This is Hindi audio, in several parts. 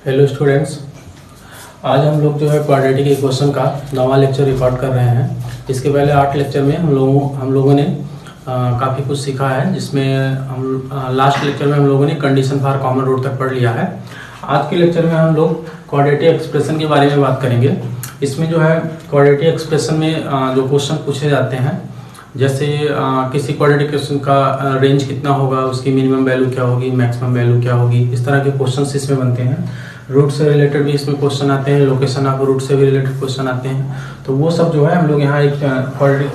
हेलो स्टूडेंट्स, आज हम लोग जो है क्वाड्रेटिक इक्वेशन का नवा लेक्चर रिकॉर्ड कर रहे हैं। इसके पहले 8 लेक्चर में हम लोगों ने काफ़ी कुछ सीखा है, जिसमें हम लास्ट लेक्चर में हम लोगों ने कंडीशन फॉर कॉमन रूट तक पढ़ लिया है। आज के लेक्चर में हम लोग क्वाड्रेटिक एक्सप्रेशन के बारे में बात करेंगे। इसमें जो है क्वाड्रेटिक एक्सप्रेशन में जो क्वेश्चन पूछे जाते हैं, जैसे किसी क्वाड्रेटिक इक्वेशन का रेंज कितना होगा, उसकी मिनिमम वैल्यू क्या होगी, मैक्सिमम वैल्यू क्या होगी, इस तरह के क्वेश्चंस इसमें बनते हैं। रूट से रिलेटेड भी इसमें क्वेश्चन आते हैं, लोकेशन ऑफ रूट से भी रिलेटेड क्वेश्चन आते हैं। तो वो सब जो है हम लोग यहाँ एक क्वाड्रेटिक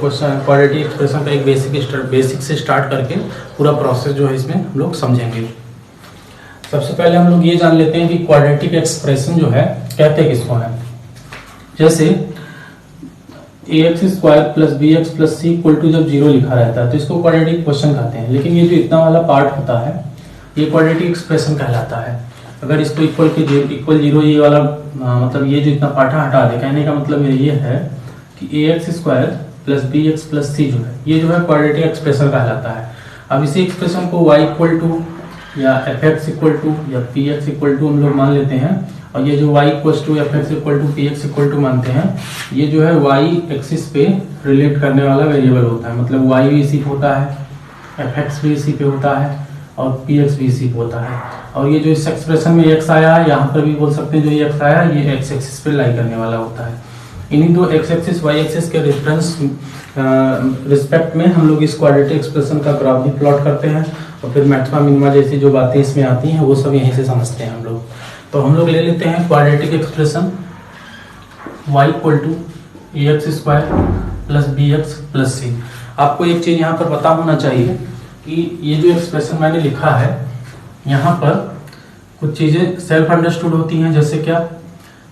एक्सप्रेशन का एक बेसिक से स्टार्ट करके पूरा प्रोसेस जो है इसमें हम लोग समझेंगे। सबसे पहले हम लोग ये जान लेते हैं कि क्वाड्रेटिक एक्सप्रेशन जो है कहते किसको है। जैसे ax square plus B x plus C equal to जब 0 लिखा रहता है तो इसको क्वाड्रेटिक इक्वेशन कहते हैं। लेकिन ये जो इतना वाला पार्ट होता है ये क्वाड्रेटिक एक्सप्रेशन कहलाता है। अगर इसको इक्वल जीरो ये वाला मतलब ये जो इतना पार्ट हटा दे, कहने का मतलब ये है कि ax square plus B x plus c जो है ये जो है क्वाड्रेटिक एक्सप्रेशन कहलाता है। अब इसी एक्सप्रेशन को y इक्वल टू या एफ एक्स इक्वल टू या पी एक्स इक्वल टू हम लोग मान लेते हैं, और ये जो y equal to F X equal to P X equal to मानते हैं, ये जो है y एक्सिस पे रिलेट करने वाला वेरिएबल होता है। मतलब y भी इसी पे होता है, एफ एक्स भी इसी पे होता है और पी एक्स भी इसी पे होता है। और ये जो इस एक्सप्रेशन में x आया है, यहाँ पर भी बोल सकते हैं जो ये x आया है ये x एक्सिस पे लाई करने वाला होता है। इन्हीं दो x एक्सिस y एक्सिस के रेफरेंस रिस्पेक्ट में हम लोग इस क्वाड्रेटिक एक्सप्रेशन का ग्राफ भी प्लॉट करते हैं, और फिर मैक्सिमा मिनिमा जैसी जो बातें इसमें आती हैं वो सब यहीं से समझते हैं हम लोग। तो हम लोग ले लेते हैं quadratic expression y equal to a x square plus B x plus c. आपको एक चीज़ यहाँ पर पता होना चाहिए कि ये जो एक्सप्रेशन मैंने लिखा है यहाँ पर कुछ चीज़ें सेल्फ अंडरस्टूड होती हैं। जैसे क्या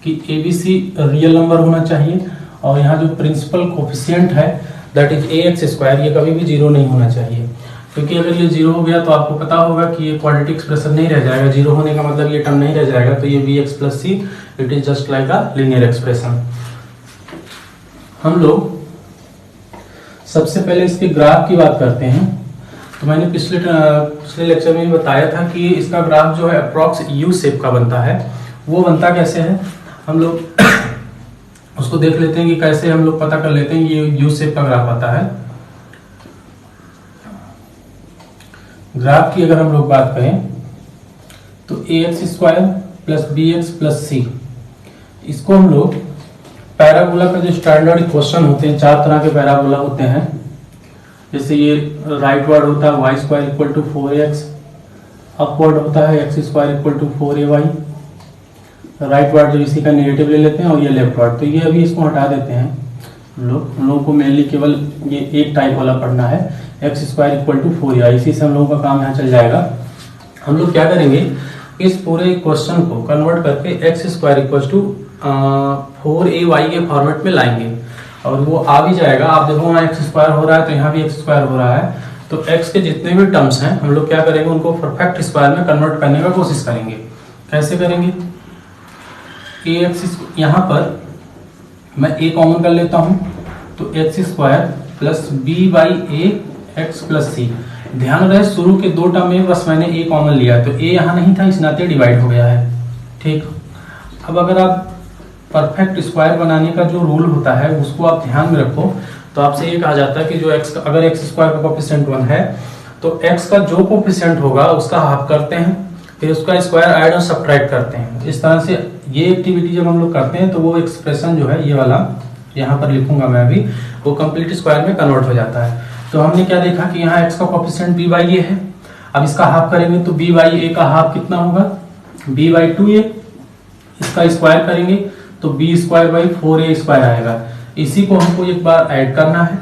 कि A B C real number होना चाहिए, और यहाँ जो प्रिंसिपल कोफिशिएंट है that is A x square, ये कभी भी 0 नहीं होना चाहिए। क्योंकि अगर ये 0 हो गया तो आपको पता होगा कि ये क्वाड्रेटिक एक्सप्रेशन नहीं रह जाएगा। 0 होने का मतलब ये टर्म नहीं रह जाएगा, तो ये B x plus C it is just like a linear expression. हम लोग सबसे पहले इसके ग्राफ की बात करते हैं। तो मैंने पिछले लेक्चर में बताया था कि इसका ग्राफ जो है अप्रॉक्स यू शेप का बनता है। वो बनता कैसे है हम लोग उसको देख लेते हैं कि कैसे हम लोग पता कर लेते हैं ये यू शेप का ग्राफ आता है। ग्राफ की अगर हम लोग बात करें तो a x square plus B x plus c, इसको हम लोग पैराबोला का जो स्टैंडर्ड इक्वेशन होते हैं, 4 तरह के पैराबोला होते हैं। जैसे ये राइट वर्ड होता है Y square equal to 4x, upward होता है X square equal to 4ay, rightward जो इसी का नेगेटिव ले लेते हैं, और ये लेफ्ट वर्ड। तो ये अभी इसको हटा देते हैं हम लोगों को मेनली केवल ये एक टाइप वाला पढ़ना है, X square equal to 4a। इसी से हम लोगों का काम यहाँ चल जाएगा। हम लोग क्या करेंगे, इस पूरे क्वेश्चन को कन्वर्ट करके x square equal to 4ay के फॉर्मेट में लाएंगे, और वो आ भी जाएगा। आप देखो वहाँ एक्स स्क्वायर हो रहा है तो यहाँ भी एक्स स्क्वायर हो रहा है। तो एक्स के जितने भी टर्म्स हैं हम लोग क्या करेंगे, उनको परफेक्ट स्क्वायर में कन्वर्ट करने का कोशिश करेंगे। कैसे करेंगे, ए एक्स यहाँ पर मैं ए कॉमन कर लेता हूँ, तो x square plus B by a x plus c. ध्यान रहे शुरू के 2 टर्म में बस मैंने ए कॉमन लिया, तो ए यहाँ नहीं था, इस नाते डिवाइड हो गया है। ठीक, अब अगर आप परफेक्ट स्क्वायर बनाने का जो रूल होता है उसको आप ध्यान में रखो, तो आपसे ये कहा जाता है कि जो x अगर एक्स स्क्वायर का कोफिशिएंट 1 है तो x का जो कोफिशिएंट होगा उसका हाफ करते हैं, फिर उसका स्क्वायर ऐड और सब्ट्रैक्ट करते हैं। इस तरह से ये एक्टिविटी जब हम लोग करते हैं तो वो एक्सप्रेशन जो है ये वाला यहाँ पर लिखूंगा मैं अभी, वो कंप्लीट स्क्वायर में कन्वर्ट हो जाता है। तो हमने क्या देखा कि यहाँ x का कोफिशिएंट b बाई ए है। अब इसका हाफ करेंगे तो b बाई ए का हाफ कितना होगा, b बाई 2a। इसका स्क्वायर करेंगे तो B square by 4a square आएगा। इसी को हमको एक बार ऐड करना है,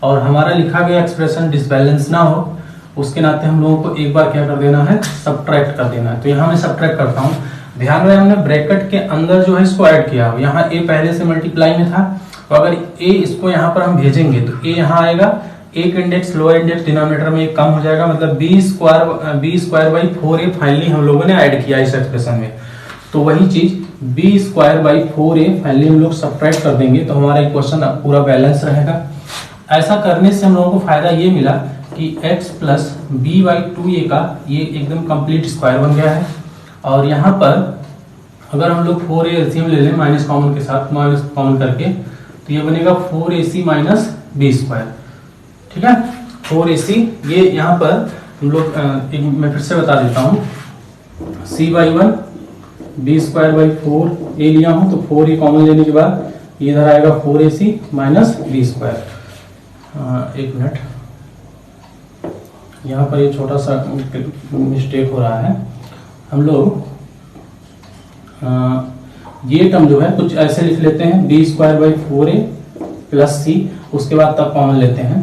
और हमारा लिखा गया एक्सप्रेशन डिसबैलेंस ना हो उसके नाते हम लोगों को एक बार क्या कर देना है, सब्ट्रैक्ट कर देना है। तो यहाँ मैं सब्ट्रैक्ट करता हूँ। ध्यान रहे हमने ब्रैकेट के अंदर जो है इसको ऐड किया, यहाँ a पहले से मल्टीप्लाई में था, तो अगर a इसको यहाँ पर हम भेजेंगे तो a यहाँ आएगा, एक इंडेक्स लोअर इंडेक्स डिनोमिनेटर में एक कम हो जाएगा, मतलब B square by 4a finally हम लोगों ने ऐड किया इस एक्सप्रेशन में। तो वही चीज B square by 4a finally हम लोग सब्ट्रैक्ट कर देंगे, तो हमारा इक्वेशन पूरा बैलेंस रहेगा। ऐसा करने से हम लोगों को फायदा ये मिला कि x plus B by 2a का ये एकदम कंप्लीट स्क्वायर बन गया है, और यहाँ पर अगर हम लोग 4a एलसीएम ले लें माइनस कॉमन के साथ, माइनस कॉमन करके, तो ये बनेगा 4ac माइनस बी स्क्वायर। ठीक है, 4ac, ये यहाँ पर हम लोग मैं फिर से बता देता हूँ, c/1 B square by 4a लिया हूँ, तो 4a कॉमन लेने के बाद इधर आएगा 4ac माइनस बी स्क्वायर। एक मिनट, यहाँ पर ये छोटा सा मिस्टेक हो रहा है। हम लोग ये टर्म जो है कुछ ऐसे लिख लेते हैं, b square by 4a plus c, उसके बाद तब कॉमन लेते हैं।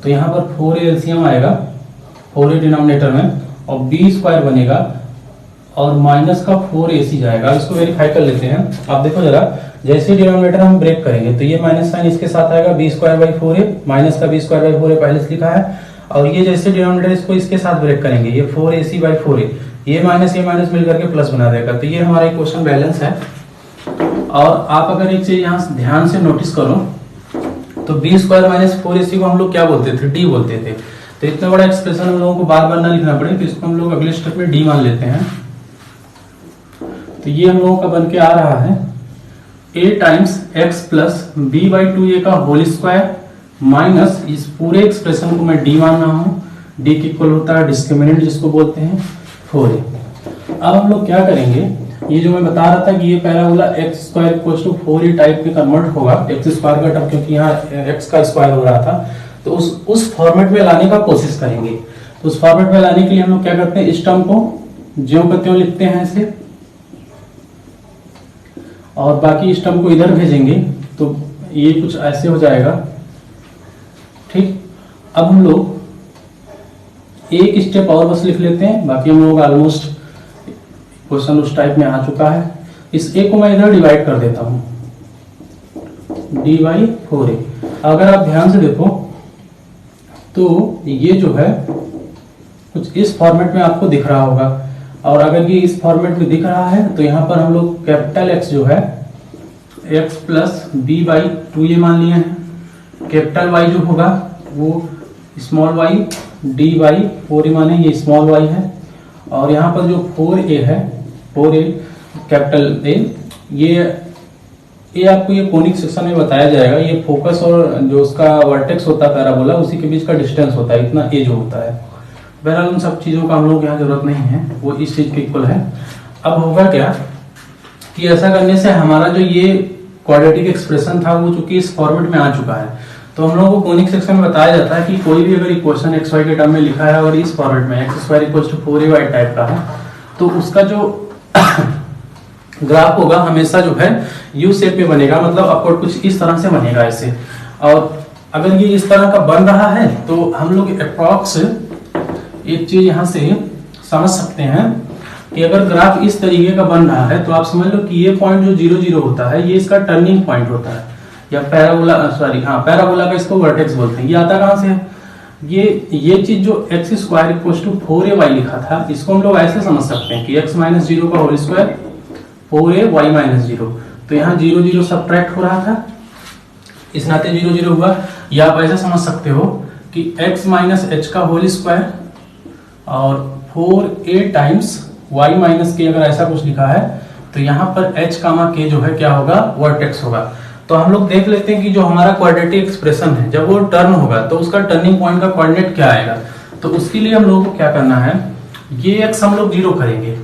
तो यहाँ पर 4a एलसीएम आएगा 4a डिनोमिनेटर में, और बी स्क्वायर बनेगा और माइनस का 4ac जाएगा। इसको वेरीफाई कर लेते हैं। आप देखो जरा, जैसे डिनोमिनेटर हम ब्रेक करेंगे तो ये माइनस साइन इसके साथ आएगा, B square by 4a, minus का बी स्क्वायर बाई 4a पहले से लिखा है, और ये जैसे डिनोमिनेटर इसको इसके साथ ब्रेक करेंगे, ये 4ac बाई 4a, ये माइनस मिल करके प्लस बना देगा। तो ये हमारा इक्वेशन बैलेंस है। और आप अगर एक चीज यहाँ ध्यान से नोटिस करो, तो बी स्क्वायर माइनस 4ac को हम लोग क्या बोलते थे, डी बोलते थे। तो इतना बड़ा एक्सप्रेशन हम लोगों को बार बार ना लिखना पड़े, तो इसको हम लोग अगले स्टेप में डी मान लेते हैं। तो ये हम लोगों का बन के आ रहा है a times x plus B by 2a का होल स्क्वायर माइनस इस पूरे एक्सप्रेशन को मैं डी मान रहा हूँ, डी की इक्वल होता है डिस्क्रिमिनेंट जिसको बोलते हैं 4a। अब हम लोग क्या करेंगे, ये जो मैं बता रहा था कि ये parabola x square equal to 4a type में कन्वर्ट होगा, x स्क्वायर का टर्म, क्योंकि यहाँ x का स्क्वायर हो रहा था, तो उस फॉर्मेट में लाने का कोशिश करेंगे। तो उस फॉर्मेट में लाने के लिए हम लोग क्या करते हैं, इस टर्म को ज्यों का त्यों लिखते हैं ऐसे, और बाकी इस टर्म को इधर भेजेंगे, तो ये कुछ ऐसे हो जाएगा। ठीक, अब हम लोग एक स्टेप और बस लिख लेते हैं, बाकी हम लोग ऑलमोस्ट क्वेश्चन उस टाइप में आ चुका है। इस a को मैं इधर डिवाइड कर देता हूं, d बाई 4a। अगर आप ध्यान से देखो तो ये जो है कुछ इस फॉर्मेट में आपको दिख रहा होगा, और अगर ये इस फॉर्मेट में दिख रहा है तो यहाँ पर हम लोग कैपिटल X जो है x plus B by 2a मान लिए हैं, कैपिटल Y जो होगा वो small y d by 4a माने, ये स्मॉल y है, और यहाँ पर जो 4a है, 4a कैपिटल A, ये आपको ये कोनिक सेक्शन में बताया जाएगा। ये फोकस और जो उसका वर्टेक्स होता है पैराबोला, उसी के बीच का डिस्टेंस होता है, इतना a जो होता है। बहरहाल उन सब चीज़ों का हम लोग यहाँ जरूरत नहीं है, वो इस चीज़ के इक्वल है। अब होगा क्या कि ऐसा करने से हमारा जो ये क्वाड्रेटिक एक्सप्रेशन था वो चूंकि इस फॉर्मेट में आ चुका है, तो हम लोगों को कोनिक सेक्शन में बताया जाता है कि कोई भी अगर इक्वेशन एक्स वाई के टर्म में लिखा है और इस फॉर्मेट में X square equal to 4ay type का है, तो उसका जो ग्राफ होगा हमेशा जो है यू शेप में बनेगा, मतलब अपवर्ड कुछ इस तरह से बनेगा ऐसे। और अगर ये इस तरह का बन रहा है तो हम लोग अप्रॉक्स एक चीज यहाँ से समझ सकते हैं कि अगर ग्राफ इस तरीके का बन रहा है तो आप समझ लो कि ये पॉइंट जो 0 0 होता है ये इसका टर्निंग पॉइंट होता है, या पैराबोला, सॉरी हाँ पैराबोला का इसको वर्टेक्स बोलते हैं। ये आता कहाँ से है, ये चीज जो x square equal to 4ay लिखा था, इसको हम लोग ऐसे समझ सकते हैं कि x माइनस 0 का होल स्क्वायर 4ay माइनस 0, तो यहाँ 0 0 सब्ट्रैक्ट हो रहा था, इस नाते 0 0 हुआ। या आप ऐसे समझ सकते हो कि x माइनस h का होल स्क्वायर और 4a टाइम्स y माइनस के, अगर ऐसा कुछ लिखा है तो यहाँ पर h कामा k जो है क्या होगा, वर्टेक्स होगा। तो हम लोग देख लेते हैं कि जो हमारा क्वाड्रेटिक एक्सप्रेशन है जब वो टर्न होगा तो उसका टर्निंग पॉइंट का कोऑर्डिनेट क्या आएगा। तो उसके लिए हम लोगों को क्या करना है, ये x हम लोग 0 करेंगे,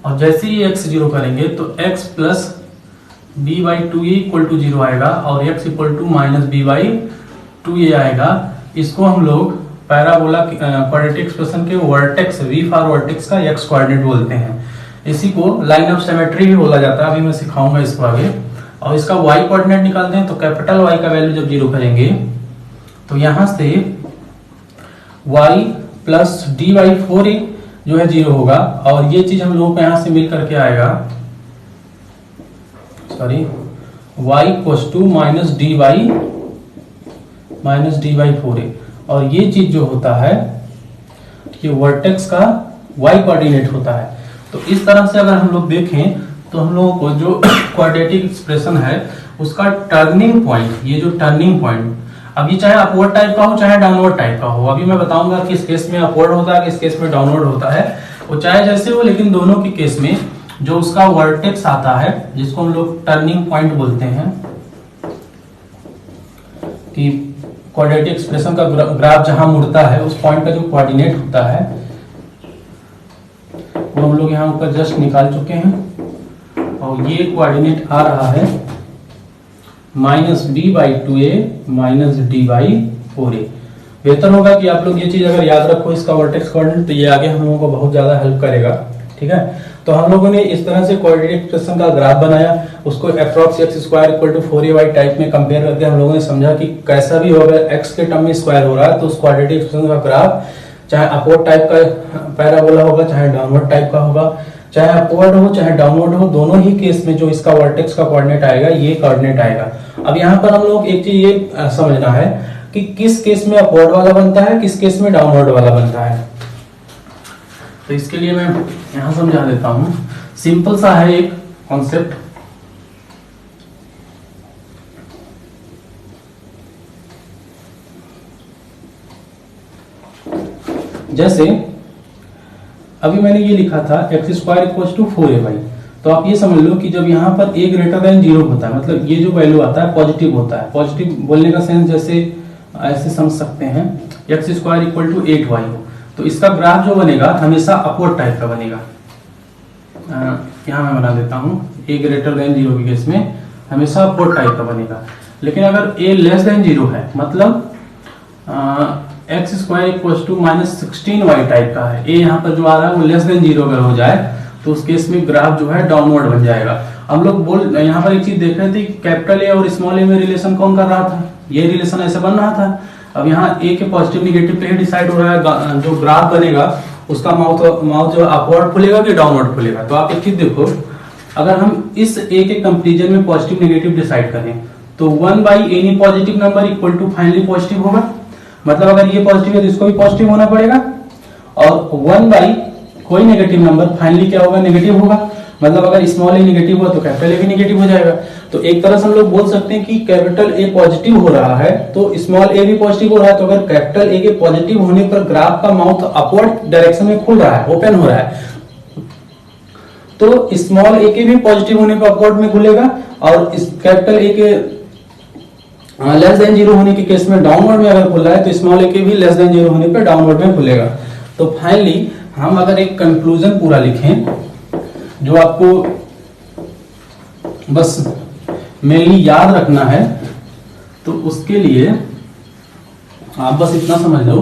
और जैसे ही x 0 करेंगे तो x plus b by 2a equal to 0 आएगा, और x equal to minus b by 2a आएगा। इसको हम लोग पैराबोला क्वाड्रेटिक एक्सप्रेशन के वर्टेक्स, v फॉर वर्टेक्स का x कोऑर्डिनेट बोलते हैं। इसी को लाइन ऑफ सिमेट्री भी बोला जाता है, अभी मैं सिखाऊंगा इसको आगे। और इसका y कोऑर्डिनेट निकालते हैं तो कैपिटल Y का वैल्यू जब 0 करेंगे तो यहां से y plus D by 4a जो है 0 होगा, और ये चीज हम लोगों को यहां से मिल करके आएगा, sorry y equals to minus D by 4a, और ये चीज जो होता है ये वर्टेक्स का y कोऑर्डिनेट होता है। तो इस तरह से अगर हम लोग देखें तो हम लोगों को जो क्वाड्रेटिक एक्सप्रेशन है उसका टर्निंग पॉइंट, ये जो टर्निंग पॉइंट, अभी चाहे अपवर्ड टाइप का हो चाहे डाउनवर्ड टाइप का हो, अभी मैं बताऊंगा कि इस केस में अपवर्ड होता है, किस केस में डाउनवर्ड होता है, वो चाहे जैसे हो, लेकिन दोनों के केस में जो उसका वर्टेक्स आता है, जिसको हम लोग टर्निंग पॉइंट बोलते हैं, कि क्वाड्रेटिक एक्सप्रेशन का ग्राफ जहां मुड़ता है उस पॉइंट का जो कोऑर्डिनेट होता है वो हम लोग यहाँ ऊपर जस्ट निकाल चुके हैं, और ये कोऑर्डिनेट आ रहा है -b/2a -d/4a। बेहतर होगा कि आप लोग ये चीज अगर याद रखो, इसका वर्टेक्स कोऑर्डिनेट, तो ये आगे हम लोगों को बहुत ज्यादा हेल्प करेगा। ठीक है, तो हम लोगों ने इस तरह से क्वाड्रेटिक एक्सप्रेशन का ग्राफ बनाया, उसको अप्रॉक्स x² = 4ay टाइप में कंपेयर करके हम लोगों ने समझा कि कैसा भी होगा x के टर्म में स्क्वायर हो रहा है तो उस क्वाड्रेटिक एक्सप्रेशन का ग्राफ चाहे अपवर्ड टाइप का पैराबोला होगा, चाहे डाउनवर्ड टाइप का होगा, चाहे अपवर्ड हो चाहे डाउनवर्ड हो, दोनों ही केस में जो इसका वर्टेक्स का कोऑर्डिनेट आएगा ये कोऑर्डिनेट आएगा। अब यहाँ पर हम लोग एक चीज ये समझना है कि किस केस में अपवर्ड वाला बनता है, किस केस में डाउनवर्ड वाला बनता है। तो इसके लिए मैं यहां समझा देता हूं, सिंपल सा है एक कॉन्सेप्ट। जैसे अभी मैंने ये लिखा था x² = 4ay, तो आप ये समझ लो कि जब यहाँ पर a > 0 होता है, मतलब ये जो वैल्यू आता है पॉजिटिव होता है। पॉजिटिव बोलने का सेंस जैसे ऐसे समझ सकते हैं, x² = 8y हो, तो इसका ग्राफ जो बनेगा हमेशा अपवर्ड टाइप का बनेगा। यहाँ मैं बना देता हूँ, a > 0 के केस में हमेशा अपवर्ड टाइप का बनेगा। लेकिन अगर a < 0 है, मतलब x² = -16y टाइप का है, a यहाँ पर जो आ रहा है वो < 0 अगर हो जाए तो उस केस में ग्राफ जो है डाउनवर्ड बन जाएगा। हम लोग यहाँ पर एक चीज देख रहे थे, कैपिटल A और स्मॉल a में रिलेशन कौन कर रहा था, ये रिलेशन ऐसे बन रहा था। अब यहाँ a के पॉजिटिव नेगेटिव पे ही डिसाइड हो रहा है जो ग्राफ बनेगा उसका माउथ जो अपवर्ड खुलेगा कि डाउनवर्ड खुलेगा। तो आप एक चीज देखो, अगर हम इस a के कंपैरिजन में पॉजिटिव नेगेटिव डिसाइड करें तो 1/any positive number = finally positive होगा, मतलब अगर ये पॉजिटिव है तो इसको भी पॉजिटिव होना पड़ेगा, और 1/ कोई नेगेटिव नंबर फाइनली क्या होगा, नेगेटिव होगा, मतलब अगर स्मॉल a नेगेटिव हुआ तो कैपिटल A भी नेगेटिव हो जाएगा। तो एक तरह से हम लोग बोल सकते हैं कि कैपिटल A पॉजिटिव हो रहा है तो स्मॉल a भी पॉजिटिव हो रहा है। तो अगर कैपिटल A के पॉजिटिव होने पर ग्राफ का माउथ अपवर्ड डायरेक्शन में खुल रहा है, ओपन हो रहा है, तो स्मॉल a के भी पॉजिटिव होने पर अपवर्ड में खुलेगा, और इस कैपिटल A के < 0 होने के केस में डाउनवर्ड में अगर खुल रहा है तो स्मॉल a के भी < 0 होने पर डाउनवर्ड में खुलेगा। तो फाइनली हम अगर एक कंक्लूजन पूरा लिखें जो आपको बस मेनली याद रखना है, तो उसके लिए आप बस इतना समझ लो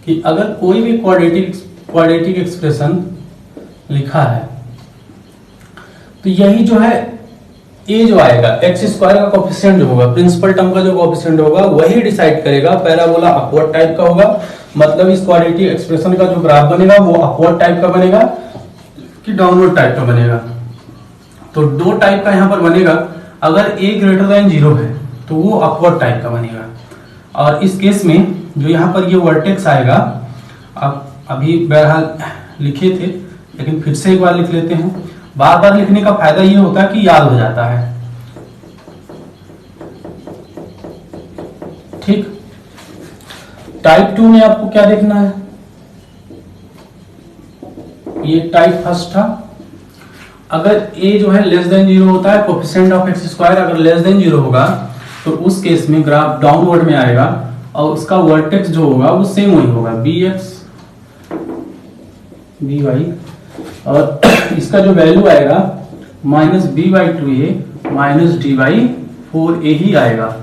कि अगर कोई भी क्वाड्रेटिक एक्सप्रेशन लिखा है तो यही जो है a जो आएगा x² का कोएफिशिएंट जो होगा, प्रिंसिपल टर्म का जो कोएफिशिएंट होगा वही डिसाइड करेगा पैराबोला अपवर्ड टाइप का होगा, मतलब इस क्वाड्रेटिक एक्सप्रेशन का जो ग्राफ बनेगा वो अपवर्ड टाइप का बनेगा कि डाउनवर्ड टाइप का बनेगा। तो दो टाइप का यहाँ पर बनेगा, अगर a > 0 है तो वो अपवर्ड टाइप का बनेगा, और इस केस में जो यहाँ पर ये वर्टेक्स आएगा, आप अभी बहरहाल लिखे थे लेकिन फिर से एक बार लिख लेते हैं। बार बार लिखने का फायदा ये होता है कि याद हो जाता है। ठीक, टाइप 2 में आपको क्या देखना है, ये टाइप फर्स्ट था। अगर a जो है < 0 होता है, कोएफिशिएंट ऑफ x² अगर < 0 होगा तो उस केस में ग्राफ डाउनवर्ड में आएगा और उसका वर्टेक्स जो होगा वो सेम वही होगा, bx by, और इसका जो वैल्यू आएगा -b/2a -d/4a ही आएगा।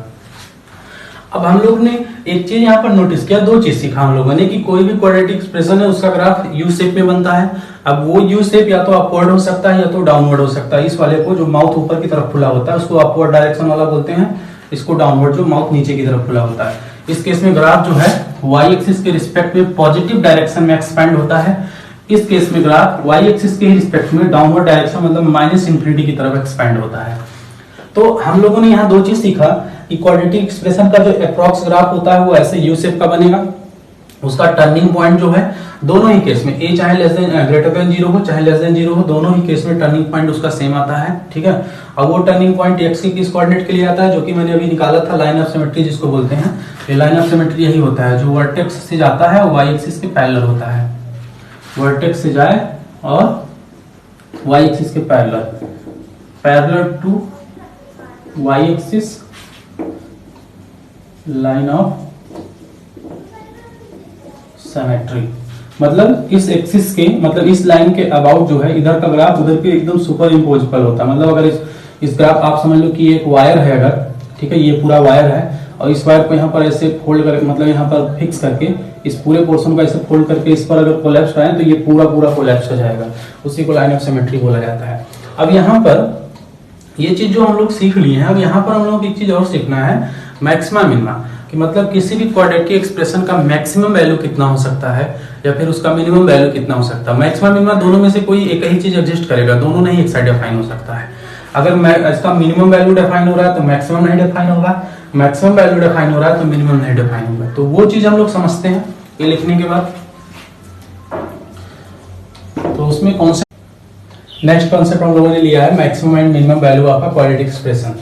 अब हम लोग ने एक चीज यहाँ पर नोटिस किया, दो चीज सीखा हम लोगों ने कि कोई भी क्वाड्रेटिक एक्सप्रेशन है उसका ग्राफ यू शेप में बनता है। अब वो यू शेप या तो अपवर्ड हो सकता है या तो डाउनवर्ड हो सकता है। इस वाले को जो माउथ ऊपर की तरफ खुला होता है उसको अपवर्ड डायरेक्शन वाला बोलते हैं, इसको डाउनवर्ड जो माउथ नीचे की तरफ खुला होता है। इस केस में ग्राफ जो है वाई एक्सिस के रिस्पेक्ट में पॉजिटिव डायरेक्शन में एक्सपेंड होता है, इस केस में ग्राफ वाई एक्सिस के रिस्पेक्ट में डाउनवर्ड डायरेक्शन मतलब -∞ की तरफ एक्सपेंड होता है। तो हम लोगों ने यहाँ दो चीज सीखा कि क्वाड्रेटिक एक्सप्रेशन का जो अप्रॉक्स ग्राफ होता है वो ऐसे यू शेप का बनेगा, उसका टर्निंग पॉइंट जो है दोनों ही केस में a चाहे <0 हो चाहे <0 हो, दोनों ही केस में टर्निंग पॉइंट उसका सेम आता है। ठीक है, और वो टर्निंग पॉइंट x के किस कोऑर्डिनेट के लिए आता है, जो कि मैंने अभी निकाला था, लाइन ऑफ सिमेट्री जिसको बोलते हैं। ये लाइन ऑफ सिमेट्री यही होता है, जो वर्टेक्स से जाता है और y एक्सिस के पैरेलल होता है, वर्टेक्स से जाए और वाई एक्सिस के parallel to Y axis line of symmetry. मतलब इस एक्सिस के, मतलब इस लाइन के अबाउट जो है इधर का ग्राफ उधर के एकदम सुपर इम्पोजिबल होता है। मतलब अगर इस ग्राफ आप समझ लो कि ये एक वायर है अगर, ठीक है, ये पूरा वायर है और इस वायर को यहाँ पर ऐसे फोल्ड करके, मतलब यहाँ पर फिक्स करके इस पूरे पोर्शन को ऐसे फोल्ड करके इस पर अगर कोलैप्स आए तो ये पूरा कोलैप्स हो जाएगा, उसी को लाइन ऑफ सिमेट्री बोला जाता है। अब यहाँ पर ये चीज जो हम लोग सीख लिए हैं, अब यहाँ पर हम लोग एक चीज और सीखना है, मैक्सिमा मिनिमा, कि मतलब किसी भी क्वाड्रेटिक एक्सप्रेशन का मैक्सिमम वैल्यू कितना हो सकता है या फिर उसका मिनिमम वैल्यू कितना हो सकता है। मैक्सिमम मिनिमा दोनों में से कोई एक ही चीज एग्जिस्ट करेगा, दोनों नहीं एक साइड डिफाइन हो सकता है। अगर इसका मिनिमम वैल्यू डिफाइन हो रहा है तो मैक्सिमम नहीं डिफाइन होगा, मैक्सिमम वैल्यू डिफाइन हो रहा है तो मिनिमम नहीं डिफाइन होगा। तो वो चीज हम लोग समझते हैं ये लिखने के बाद। तो उसमें कौन सा नेक्स्ट कॉन्सेप्ट हम लोगों ने लिया है, maximum and minimum value of a quadratic expression.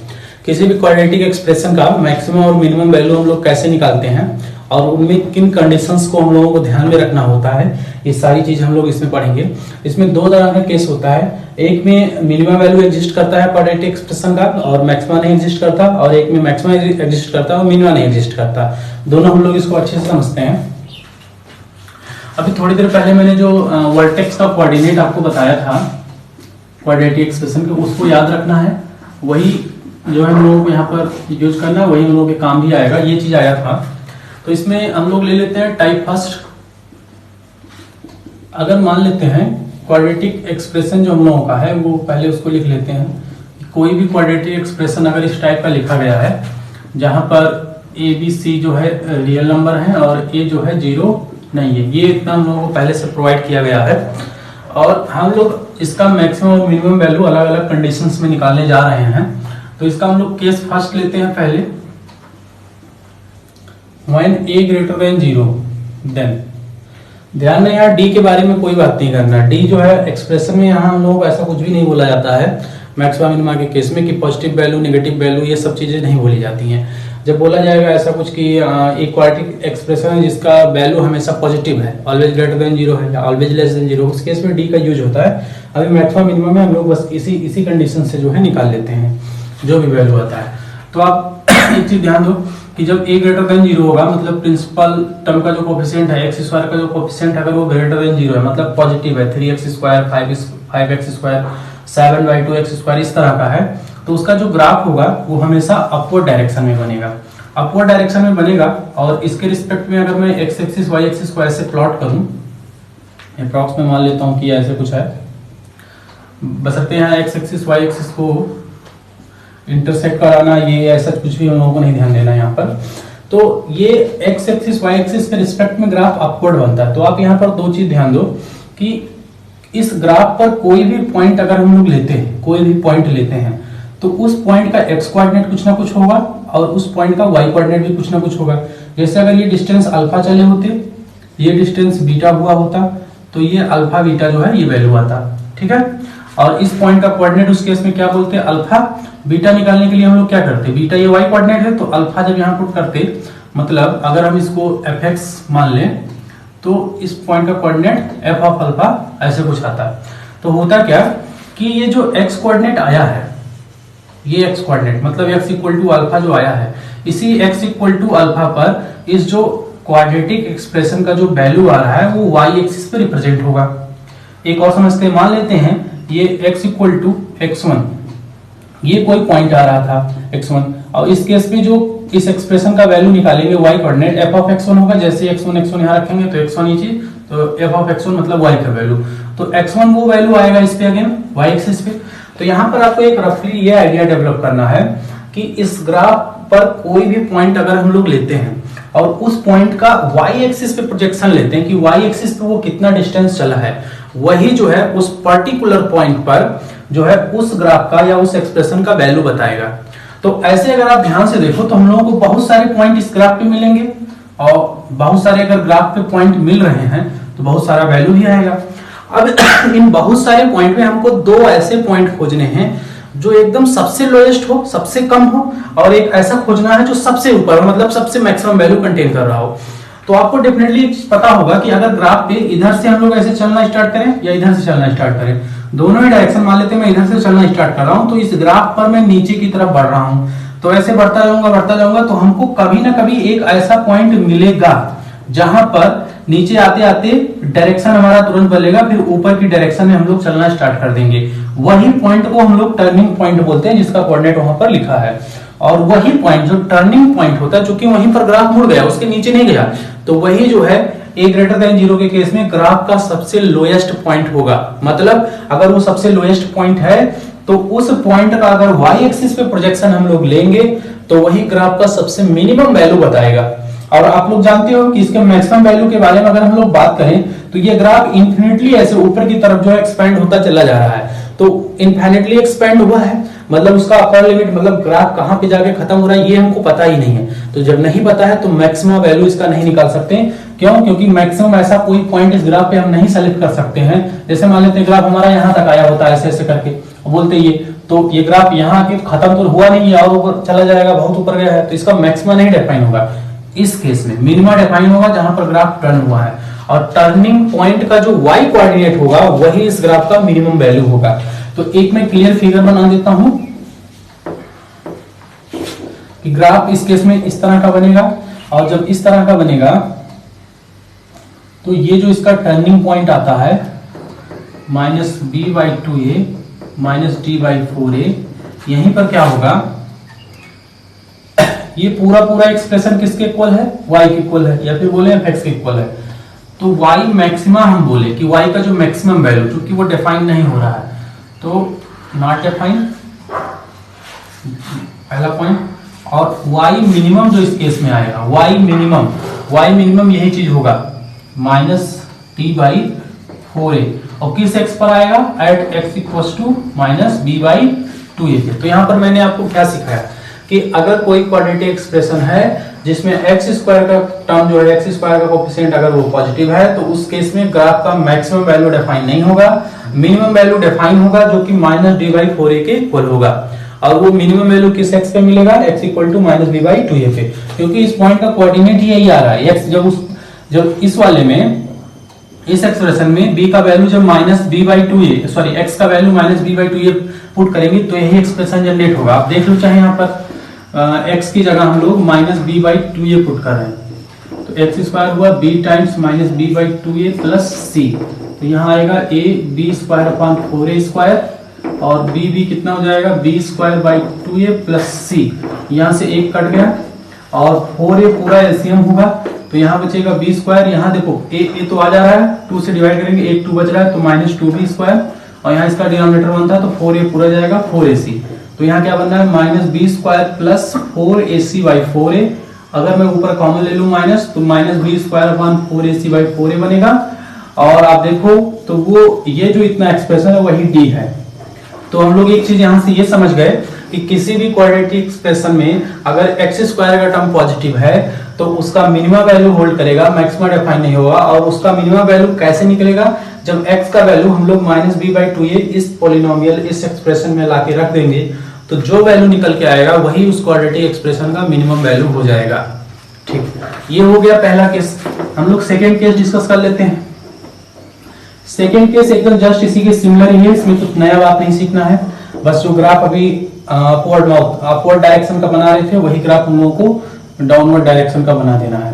किसी भी क्वाड्रेटिक एक्सप्रेशन का मैक्सिमम और मिनिमम वैल्यू हम लोग कैसे निकालते हैं और उनमें किन कंडीशंस को हम लोगों को ध्यान में रखना होता है, ये सारी चीज हम लोग इसमें पढ़ेंगे। इसमें दो तरह का केस होता है, एक में मिनिमम वैल्यू एग्जिस्ट करता है क्वाड्रेटिक एक्सप्रेशन का और मैक्सिमा नहीं एग्जिस्ट करता, और एक में मैक्सिमा एग्जिस्ट करता है और मिनिमा नहीं एग्जिस्ट करता। दोनों हम लोग इसको अच्छे से समझते हैं। अभी थोड़ी देर पहले मैंने जो वर्टेक्स का कोऑर्डिनेट आपको बताया था क्वाड्रेटिक एक्सप्रेशन के, उसको याद रखना है, वही जो है हम लोगों को यहाँ पर यूज करना है, वही हम लोगों के काम भी आएगा। ये चीज आया था तो इसमें हम लोग ले लेते हैं टाइप फर्स्ट। अगर मान लेते हैं क्वाड्रेटिक एक्सप्रेशन जो हम लोगों का है वो पहले उसको लिख लेते हैं। कोई भी क्वाड्रेटिक एक्सप्रेशन अगर इस टाइप का लिखा गया है जहां पर ए बी सी जो है रियल नंबर है और ए जो है जीरो नहीं है, ये इतना हम लोगों को पहले से प्रोवाइड किया गया है और हम लोग इसका मैक्सिमम और मिनिमम वैल्यू अलग अलग कंडीशंस में निकालने जा रहे हैं। तो इसका हम लोग केस फर्स्ट लेते हैं पहले, when a greater than 0 then. ध्यान में यहाँ d के बारे में कोई बात नहीं करना। d जो है एक्सप्रेशन में यहाँ हम लोगों को ऐसा कुछ भी नहीं बोला जाता है मैक्सिमा मिनिमा के केस में कि पॉजिटिव वैल्यू नेगेटिव वैल्यू ये सब चीजें नहीं बोली जाती हैं। जब बोला जाएगा ऐसा कुछ कि एक क्वाड्रेटिक एक्सप्रेशन है जिसका वैल्यू हमेशा पॉजिटिव है, ऑलवेज ग्रेटर देन 0 है या ऑलवेज लेस देन 0, उस केस में d का यूज होता है। अभी मैक्सिमा मिनिमा में हम लोग बस इसी कंडीशन से जो है निकाल लेते हैं जो भी वैल्यू आता है। तो आप एक चीज ध्यान दो कि जब a ग्रेटर देन 0 होगा, मतलब प्रिंसिपल टर्म का जो कोफिशिएंट है x स्क्वायर का जो कोफिशिएंट है अगर वो ग्रेटर देन 0 है, मतलब पॉजिटिव है, 3x square 5x square 7/2x square इस तरह का है, तो उसका जो ग्राफ होगा वो हमेशा अपवर्ड डायरेक्शन में बनेगा। अपवर्ड डायरेक्शन में बनेगा और इसके रिस्पेक्ट में अगर मैं x एक्सिस y एक्सिस को ऐसे प्लॉट करूं, अप्रॉक्स में मान लेता हूं कि ऐसे कुछ है, बशर्ते यहाँ x एक्सिस y एक्सिस को इंटरसेक्ट कराना, ये ऐसा कुछ भी हम लोगों को नहीं ध्यान देना यहाँ पर। तो ये x एक्सिस y एक्सिस के रिस्पेक्ट में ग्राफ अपवर्ड बनता है। तो आप यहाँ पर दो चीज ध्यान दो कि इस ग्राफ पर कोई भी पॉइंट अगर हम लोग लेते हैं, कोई भी पॉइंट लेते हैं तो उस पॉइंट का x कोऑर्डिनेट कुछ ना कुछ होगा और उस पॉइंट का y कोऑर्डिनेट भी कुछ ना कुछ होगा। जैसे अगर ये डिस्टेंस अल्फा चले होते, ये डिस्टेंस बीटा हुआ होता, तो ये अल्फा बीटा जो है ये वैल्यू आता, ठीक है। और इस पॉइंट का कोऑर्डिनेट उस केस में क्या बोलते हैं, अल्फा। बीटा निकालने के लिए हम लोग क्या करते, बीटा ये y कोऑर्डिनेट है तो अल्फा जब यहाँ पुट करते, मतलब अगर हम इसको fx मान लें तो इस पॉइंट का कोऑर्डिनेट f ऑफ अल्फा ऐसे कुछ आता है। तो होता क्या कि ये जो x कोऑर्डिनेट आया है, ये x कोऑर्डिनेट मतलब x इक्वल टू अल्फा जो आया है, इसी x इक्वल टू अल्फा पर इस जो क्वाड्रेटिक एक्सप्रेशन का जो वैल्यू आ रहा है वो y एक्सिस पे रिप्रेजेंट होगा। एक और समझते हैं, मान लेते हैं ये x इक्वल टू x1, ये कोई पॉइंट आ रहा था x1 और इस केस में जो इस एक्सप्रेशन का वैल्यू निकालेंगे y coordinate f of x1 होगा। जैसे x1 यहाँ रखेंगे तो x1 नीचे, तो f ऑफ x1 मतलब y का वैल्यू, तो x1 वो वैल्यू आएगा इस पे अगेन y एक्सिस पे। तो यहाँ पर आपको एक रफली ये आइडिया डेवलप करना है कि इस ग्राफ पर कोई भी पॉइंट अगर हम लोग लेते हैं और उस पॉइंट का y एक्सिस पे प्रोजेक्शन लेते हैं कि y एक्सिस पे वो कितना डिस्टेंस चला है, वही जो है उस पर्टिकुलर पॉइंट पर जो है उस ग्राफ का या उस एक्सप्रेशन का वैल्यू बताएगा। तो ऐसे अगर आप ध्यान से देखो तो हम लोगों को बहुत सारे पॉइंट इस ग्राफ पे मिलेंगे और बहुत सारे अगर ग्राफ पे पॉइंट मिल रहे हैं तो बहुत सारा वैल्यू भी आएगा। अब इन बहुत सारे पॉइंट में हमको दो ऐसे पॉइंट खोजने हैं जो एकदम सबसे लोएस्ट हो, सबसे कम हो, और एक ऐसा खोजना है जो सबसे ऊपर हो, मतलब सबसे मैक्सिमम वैल्यू कंटेन कर रहा हो। तो आपको डेफिनेटली पता होगा कि अगर ग्राफ पे इधर से हम लोग ऐसे चलना स्टार्ट करें या इधर से चलना स्टार्ट करें, दोनों ही डायरेक्शन मान लेते हैं, मैं इधर से चलना स्टार्ट कर रहा हूं तो इस ग्राफ पर मैं नीचे की तरफ बढ़ रहा हूं, तो ऐसे बढ़ता जाऊंगा तो हमको कभी ना कभी एक ऐसा पॉइंट मिलेगा जहां पर नीचे आते आते डायरेक्शन हमारा तुरंत बदलेगा, फिर ऊपर की डायरेक्शन में हम लोग चलना स्टार्ट कर देंगे। वही पॉइंट को हम लोग टर्निंग पॉइंट बोलते हैं, जिसका कोऑर्डिनेट वहां पर लिखा है। और वही पॉइंट जो टर्निंग पॉइंट होता है, चूंकि वहीं पर ग्राफ मुड़ गया, उसके नीचे नहीं गया, तो वही जो है a ग्रेटर देन 0 के केस में ग्राफ का सबसे लोएस्ट पॉइंट होगा। मतलब अगर वो सबसे लोएस्ट पॉइंट है तो उस पॉइंट का अगर y एक्सिस पे प्रोजेक्शन हम लोग लेंगे तो वही ग्राफ का सबसे मिनिमम वैल्यू बताएगा। और आप लोग जानते हो कि इसके मैक्सिमम वैल्यू के बारे में अगर हम लोग बात करें तो ये ग्राफ इन्फिनिटली ऐसे ऊपर की तरफ जो है एक्सपेंड होता चला जा रहा है। तो इन्फिनिटली एक्सपेंड हुआ है, मतलब उसका अपर लिमिट, मतलब ग्राफ कहां पे जाके खत्म हो रहा है ये हमको पता ही नहीं है। तो जब नहीं पता है तो मैक्सिमम वैल्यू इसका नहीं निकाल सकते। क्यों? क्योंकि मैक्सिमम ऐसा कोई पॉइंट इस ग्राफ पे हम नहीं सेलेक्ट कर सकते हैं। जैसे मान लेते हैं ग्राफ हमारा यहाँ तक आया होता है ऐसे ऐसे करके, बोलते ये तो ये ग्राफ यहाँ आके खत्म तो हुआ नहीं है और ऊपर चला जाएगा, बहुत ऊपर गया है, तो इसका मैक्सिमम नहीं डिफाइन होगा। इस केस में मिनिमम डिफाइन होगा जहां पर ग्राफ टर्न हुआ है, और टर्निंग पॉइंट का जो y कोऑर्डिनेट होगा वही इस ग्राफ का मिनिमम वैल्यू होगा। तो एक मैं क्लियर फिगर बना देता हूं कि ग्राफ इस केस में इस तरह का बनेगा, और जब इस तरह का बनेगा तो ये जो इसका टर्निंग पॉइंट आता है -b/2a -d/4a, यहीं पर क्या होगा, ये पूरा एक्सप्रेशन किसके इक्वल है, y के इक्वल है, या फिर बोले f के इक्वल है। तो y मैक्सिमा हम बोले कि y का जो मैक्सिमम वैल्यू, चूंकि वो डिफाइन नहीं हो रहा है तो नॉट डिफाइन, पहला पॉइंट। और y मिनिमम जो इस केस में आएगा, y मिनिमम यही चीज होगा -t/4a, और किस x पर आएगा, एट x = -b/2a। तो यहां पर मैंने आपको क्या सिखाया कि अगर कोई क्वाड्रेटिक एक्सप्रेशन है जिसमें x² का टर्म जो है, x² का कोएफिशिएंट अगर वो पॉजिटिव है तो उस केस में ग्राफ का मैक्सिमम वैल्यू डिफाइन नहीं होगा, मिनिमम वैल्यू डिफाइन होगा जो कि -d/4a के इक्वल होगा। और वो मिनिमम वैल्यू किस x पे मिलेगा, x = -b/2a पे, क्योंकि इस पॉइंट का कोऑर्डिनेट ही यही आ रहा है। x जब इस वाले में, इस एक्सप्रेशन में b का वैल्यू जब -b/2a, सॉरी x का वैल्यू -b/2a पुट करेंगे तो यही एक्सप्रेशन जनरेट होगा। आप देख लो, चाहे यहाँ पर x की जगह हम लोग -b/2a पुट कर रहे हैं तो x² हुआ b times -b/2a plus c, तो यहाँ आएगा a b²/4a² और b कितना हो जाएगा, b²/2a प्लस c, यहाँ से एक कट गया और 4a पूरा एलसीएम होगा तो यहाँ बचेगा b²। यहाँ देखो a तो आ जा रहा है, 2 से डिवाइड करेंगे, एक 2 बच रहा है तो -2b², और यहाँ इसका डिनोमिनेटर बनता है तो 4a पूरा जाएगा 4ac, तो यहाँ क्या बनना है -b² प्लस 4ac/4a। अगर मैं ऊपर कॉमन ले लूं माइनस तो -b²/4ac/4a बनेगा। और आप देखो तो वो ये जो इतना एक्सप्रेशन है वही d है। तो हम लोग एक चीज यहाँ से ये समझ गए कि किसी भी क्वाड्रेटिक एक्सप्रेशन में अगर x² का टर्म पॉजिटिव है तो उसका मिनिमम वैल्यू होल्ड करेगा, मैक्सिमम डिफाइन नहीं होगा। और उसका मिनिमम वैल्यू कैसे निकलेगा, जब x का वैल्यू हम लोग -b/2a इस पॉलिनोमियल इस एक्सप्रेशन में लाके रख देंगे तो जो वैल्यू निकल के आएगा वही उस क्वाड्रेटिक एक्सप्रेशन का मिनिमम वैल्यू हो जाएगा। ठीक, ये हो गया पहला केस। हम लोग सेकेंड केस डिस्कस कर लेते हैं। सेकेंड केस एकदम जस्ट इसी के सिमिलर ही है, इसमें कुछ नया बात नहीं सीखना है, बस जो ग्राफ अभी अपवर्ड डायरेक्शन का बना रहे थे वही ग्राफ हम लोगों को डाउनवर्ड डायरेक्शन का बना देना है।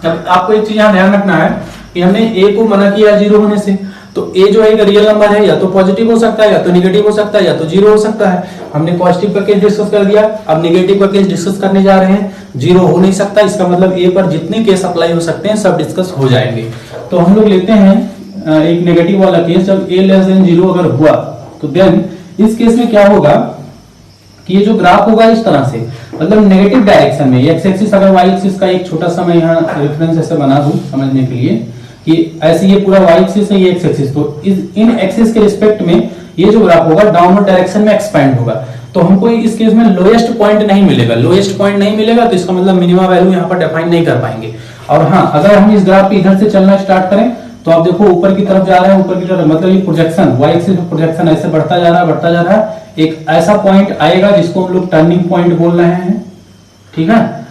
अब आपको एक चीज यहाँ ध्यान रखना है कि हमने a को मना किया 0 होने से, तो a जो है एक रियल नंबर है, या तो पॉजिटिव हो सकता है, या तो निगेटिव हो सकता है, या तो 0 हो सकता है। हमने पॉजिटिव का केस डिस्कस कर दिया, अब निगेटिव का केस डिस्कस करने जा रहे हैं। 0 हो नहीं सकता, इसका मतलब a पर जितने केस अप्लाई हो सकते हैं सब डिस्कस हो जाएंगे। तो हम लोग लेते हैं एक नेगेटिव वाला केस, जब a लेस देन 0 अगर हुआ तो देन इस केस में क्या होगा कि ये जो ग्राफ होगा इस तरह से, मतलब नेगेटिव डायरेक्शन में, एक्स एक्सिस अगर वाई एक्सिस का एक छोटा सा मैं यहाँ रेफरेंस ऐसे बना दूं समझने के लिए कि ऐसे ये पूरा वाई एक्सिस है, ये एक्स एक्सिस, तो इन एक्सिस के रिस्पेक्ट में ये जो ग्राफ होगा डाउनवर्ड डायरेक्शन में एक्सपेंड होगा। तो हमको इस केस में लोएस्ट पॉइंट नहीं मिलेगा, लोएस्ट पॉइंट नहीं मिलेगा तो इसका मतलब मिनिमम वैल्यू यहाँ पर डिफाइन नहीं कर पाएंगे। और हाँ, अगर हम इस ग्राफ पे इधर से चलना स्टार्ट करें तो आप देखो ऊपर की तरफ जा रहा है, ऊपर की तरफ, मतलब ये प्रोजेक्शन वाई एक्सिस पे प्रोजेक्शन ऐसे बढ़ता जा रहा है। एक ऐसा पॉइंट आएगा जिसको हम लोग टर्निंग पॉइंट बोल रहे हैं, ठीक है।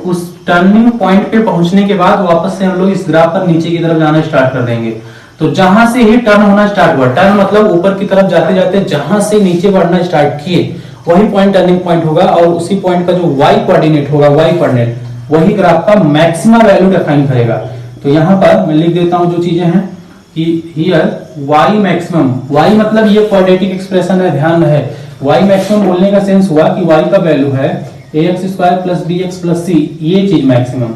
उस टर्निंग पॉइंट पे पहुंचने के बाद वापस से हम लोग इस ग्राफ पर नीचे की तरफ जाना स्टार्ट कर देंगे। तो जहां से ही टर्न होना स्टार्ट हुआ, टर्न मतलब ऊपर की तरफ जाते जाते जहां से नीचे बढ़ना स्टार्ट किए वही पॉइंट टर्निंग पॉइंट होगा, और उसी पॉइंट का जो वाई कोऑर्डिनेट होगा, वाई कोऑर्डिनेट वही ग्राफ का मैक्सिमम वैल्यू डिफाइन करेगा। तो यहां पर मैं लिख देता हूं जो चीजें हैं कि हियर वाई मैक्सिमम, वाई मतलब ये क्वाड्रेटिक एक्सप्रेशन है, ध्यान रहे वाई मैक्सिमम बोलने का सेंस हुआ कि वाई का वैल्यू है ax square plus bx plus c, ये चीज मैक्सिमम,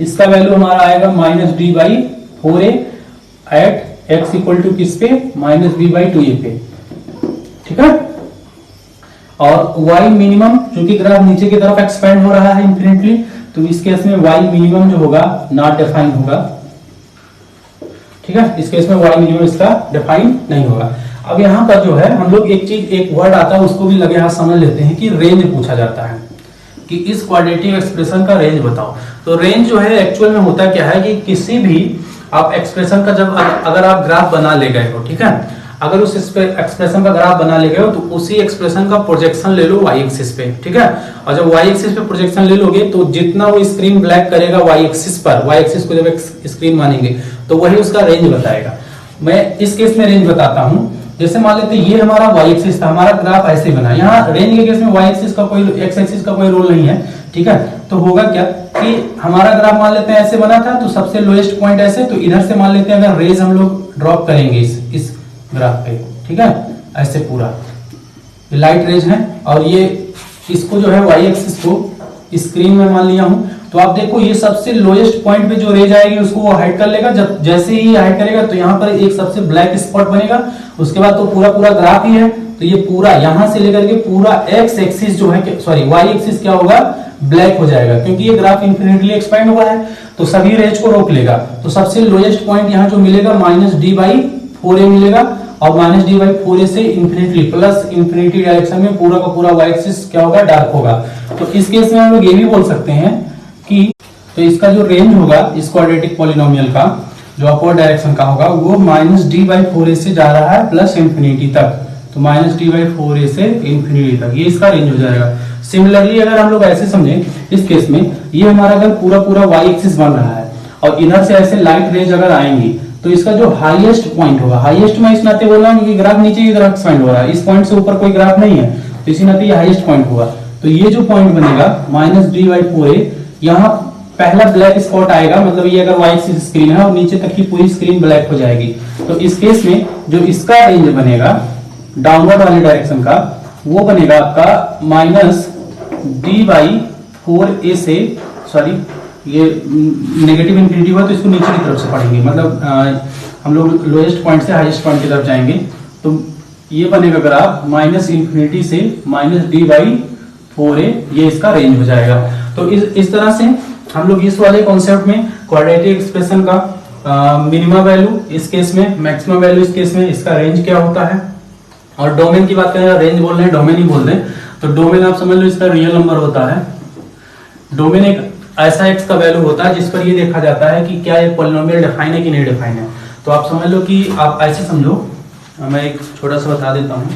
इसका वैल्यू हमारा आएगा minus D by 4a at x equal to किस पे, माइनस b बाई 2a पे, ठीक है। और y मिनिमम, क्योंकि ग्राफ नीचे की तरफ एक्सपेंड हो रहा है इंफिनिटली, तो इस केस में y मिनिमम जो होगा नॉट डिफाइन होगा, ठीक है। इस केस में y मिनिमम इसका डिफाइन नहीं होगा। अब यहाँ पर जो है हम लोग एक चीज, एक वर्ड आता है उसको भी लगे हाथ समझ लेते हैं कि रेंज पूछा जाता है कि इस क्वाड्रेटिक एक्सप्रेशन का रेंज बताओ। तो रेंज जो है एक्चुअल में होता क्या है कि किसी भी आप एक्सप्रेशन का जब अगर आप ग्राफ बना ले गए हो, ठीक है, अगर उस एक्सप्रेशन का ग्राफ बना ले गए हो तो उसी एक्सप्रेशन का प्रोजेक्शन ले लो वाई एक्सिस पे, ठीक है। और जब वाई एक्सिस पे प्रोजेक्शन ले लोगे तो जितना वो स्क्रीन ब्लैक करेगा वाई एक्सिस पर, वाई एक्सिस को जब स्क्रीन मानेंगे तो वही उसका रेंज बताएगा। मैं इस केस में रेंज बताता हूं। जैसे मान लेते ये हमारा वाई एक्सिस था, हमारा ग्राफ ऐसे बना, यहाँ रेंज के केस में वाई एक्सिस का कोई, एक्स एक्सिस का कोई रोल नहीं है, ठीक है। तो होगा क्या कि हमारा ग्राफ मान लेते हैं ऐसे बना था, तो सबसे लोएस्ट पॉइंट ऐसे, तो इधर से मान लेते हैं अगर रेज हम लोग ड्रॉप करेंगे इस ग्राफ पे, ठीक है, ऐसे पूरा लाइट रेज है, और ये इसको जो है वाई एक्सिस को स्क्रीन में मान लिया हूं, तो आप देखो ये सबसे लोएस्ट पॉइंट पे जो रेज आएगी उसको वो हाइड कर लेगा। जब जैसे ही हाइड करेगा तो यहाँ पर एक सबसे ब्लैक स्पॉट बनेगा, उसके बाद तो पूरा पूरा ग्राफ ही है, तो ये पूरा यहां से लेकर के पूरा एक्स एक्सिस जो है, सॉरी वाई एक्सिस क्या होगा, ब्लैक हो जाएगा, क्योंकि ये ग्राफ इंफिनिटली एक्सपेंड हुआ है तो सभी रेज को रोक लेगा। तो सबसे लोएस्ट पॉइंट यहाँ जो मिलेगा माइनस डी बाई 4a मिलेगा, और माइनस डी बाई 4a से इंफिनिटली प्लस इंफिनिटी डायरेक्शन में पूरा का पूरा वाई एक्सिस क्या होगा, डार्क होगा। तो इस केस में हम लोग ये भी बोल सकते हैं कि तो इसका जो रेंज होगा इस क्वाड्रेटिक पॉलिनोमियल का जो अपवर्ड डायरेक्शन का होगा वो माइनस डी बाई 4a से जा रहा है प्लस इंफिनिटी तक, तो माइनस डी बाई 4a से इंफिनिटी तक, ये इसका रेंज हो जाएगा। सिमिलरली अगर हम लोग ऐसे समझें इस केस में, ये हमारा अगर पूरा पूरा वाई एक्सिस बन रहा है और इधर से ऐसे लाइट रेज अगर आएंगी तो इसका जो हाईएस्ट पॉइंट होगा, हाईएस्ट मैं इस नाते बोल रहा हूँ क्योंकि ग्राफ नीचे की तरफ एक्सपेंड हो रहा है, इस पॉइंट से ऊपर कोई ग्राफ नहीं है, तो इसी नाते ये हाईएस्ट पॉइंट होगा। तो ये जो पॉइंट बनेगा माइनस डी बाई 4a, यहाँ पहला ब्लैक स्पॉट आएगा, मतलब ये अगर वाई एक्सिस स्क्रीन है और नीचे तक की पूरी स्क्रीन ब्लैक हो जाएगी, तो इस केस में जो इसका रेंज बनेगा डाउनवर्ड वाले डायरेक्शन का, वो बनेगा आपका माइनस डी बाई 4a से, सॉरी ये नेगेटिव इंफिनिटी हुआ तो इसको नीचे की तरफ से पढ़ेंगे, मतलब हम लोग लोएस्ट पॉइंट से हाईएस्ट पॉइंट की तरफ जाएंगे, तो ये बनेगा ग्राफ माइनस इंफिनिटी से माइनस डी बाई 4a, ये इसका रेंज हो जाएगा। तो इस तरह से हम लोग इस वाले कॉन्सेप्ट में क्वाड्रेटिक एक्सप्रेशन का मिनिमम वैल्यू इस केस में, मैक्सिमम वैल्यू इस केस में, इसका रेंज क्या होता है, और डोमेन की बात करें, रेंज बोल रहे हैं डोमेन ही बोल रहे हैं, तो डोमेन आप समझ लो इसका रियल नंबर होता है। डोमेन एक ऐसा एक्स का वैल्यू होता है जिस पर ये देखा जाता है कि क्या ये पॉलिनोमियल डिफाइन है कि नहीं डिफाइन है। तो आप समझ लो कि आप ऐसे समझो, मैं एक छोटा सा बता देता हूँ,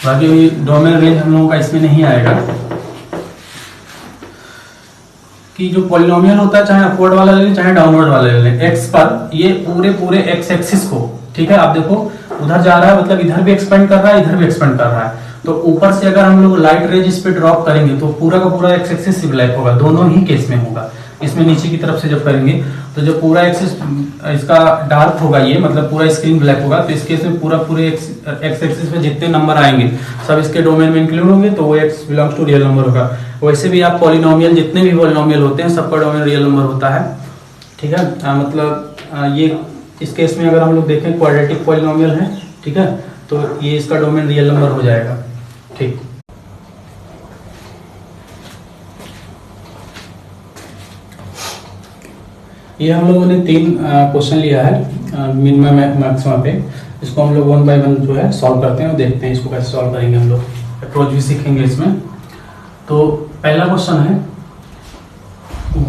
बाकी डोमेन रेंज हम लोगों का इसमें नहीं आएगा, कि जो पॉलिनोमियल होता है चाहे अपवर्ड वाला ले लें चाहे डाउनवर्ड वाला ले लें, एक्स पर ये पूरे एक्स एक्सिस को, ठीक है, आप देखो उधर जा रहा है मतलब इधर भी एक्सपेंड कर रहा है इधर भी एक्सपेंड कर रहा है, तो ऊपर से अगर हम लोग लाइट रेज इस पे ड्रॉप करेंगे तो पूरा का पूरा एक्स एक्सिस ब्लैक होगा, दोनों ही केस में होगा। इसमें नीचे की तरफ से जब करेंगे तो जब पूरा एक्सिस इसका डार्क होगा, ये मतलब पूरा स्क्रीन ब्लैक होगा, तो इस केस में पूरे एक्स एक्सिस में जितने नंबर आएंगे सब इसके डोमेन में इंक्लूड होंगे, तो वो X belongs to real number होगा। वैसे भी आप पॉलिनोमियल, जितने भी पॉलिनोमियल होते हैं सबका डोमेन रियल नंबर होता है, ठीक है। मतलब ये इस केस में अगर हम लोग देखें क्वाड्रेटिक पॉलिनोमियल है, ठीक है, तो ये इसका डोमेन रियल नंबर हो जाएगा, ठीक। ये हम लोगों ने 3 क्वेश्चन लिया है मिनिमम मैक्सिमम पे, इसको हम लोग 1 बाय 1 जो है सॉल्व करते हैं और देखते हैं इसको कैसे सॉल्व करेंगे, हम लोग अप्रोच भी सीखेंगे इसमें। तो पहला क्वेश्चन है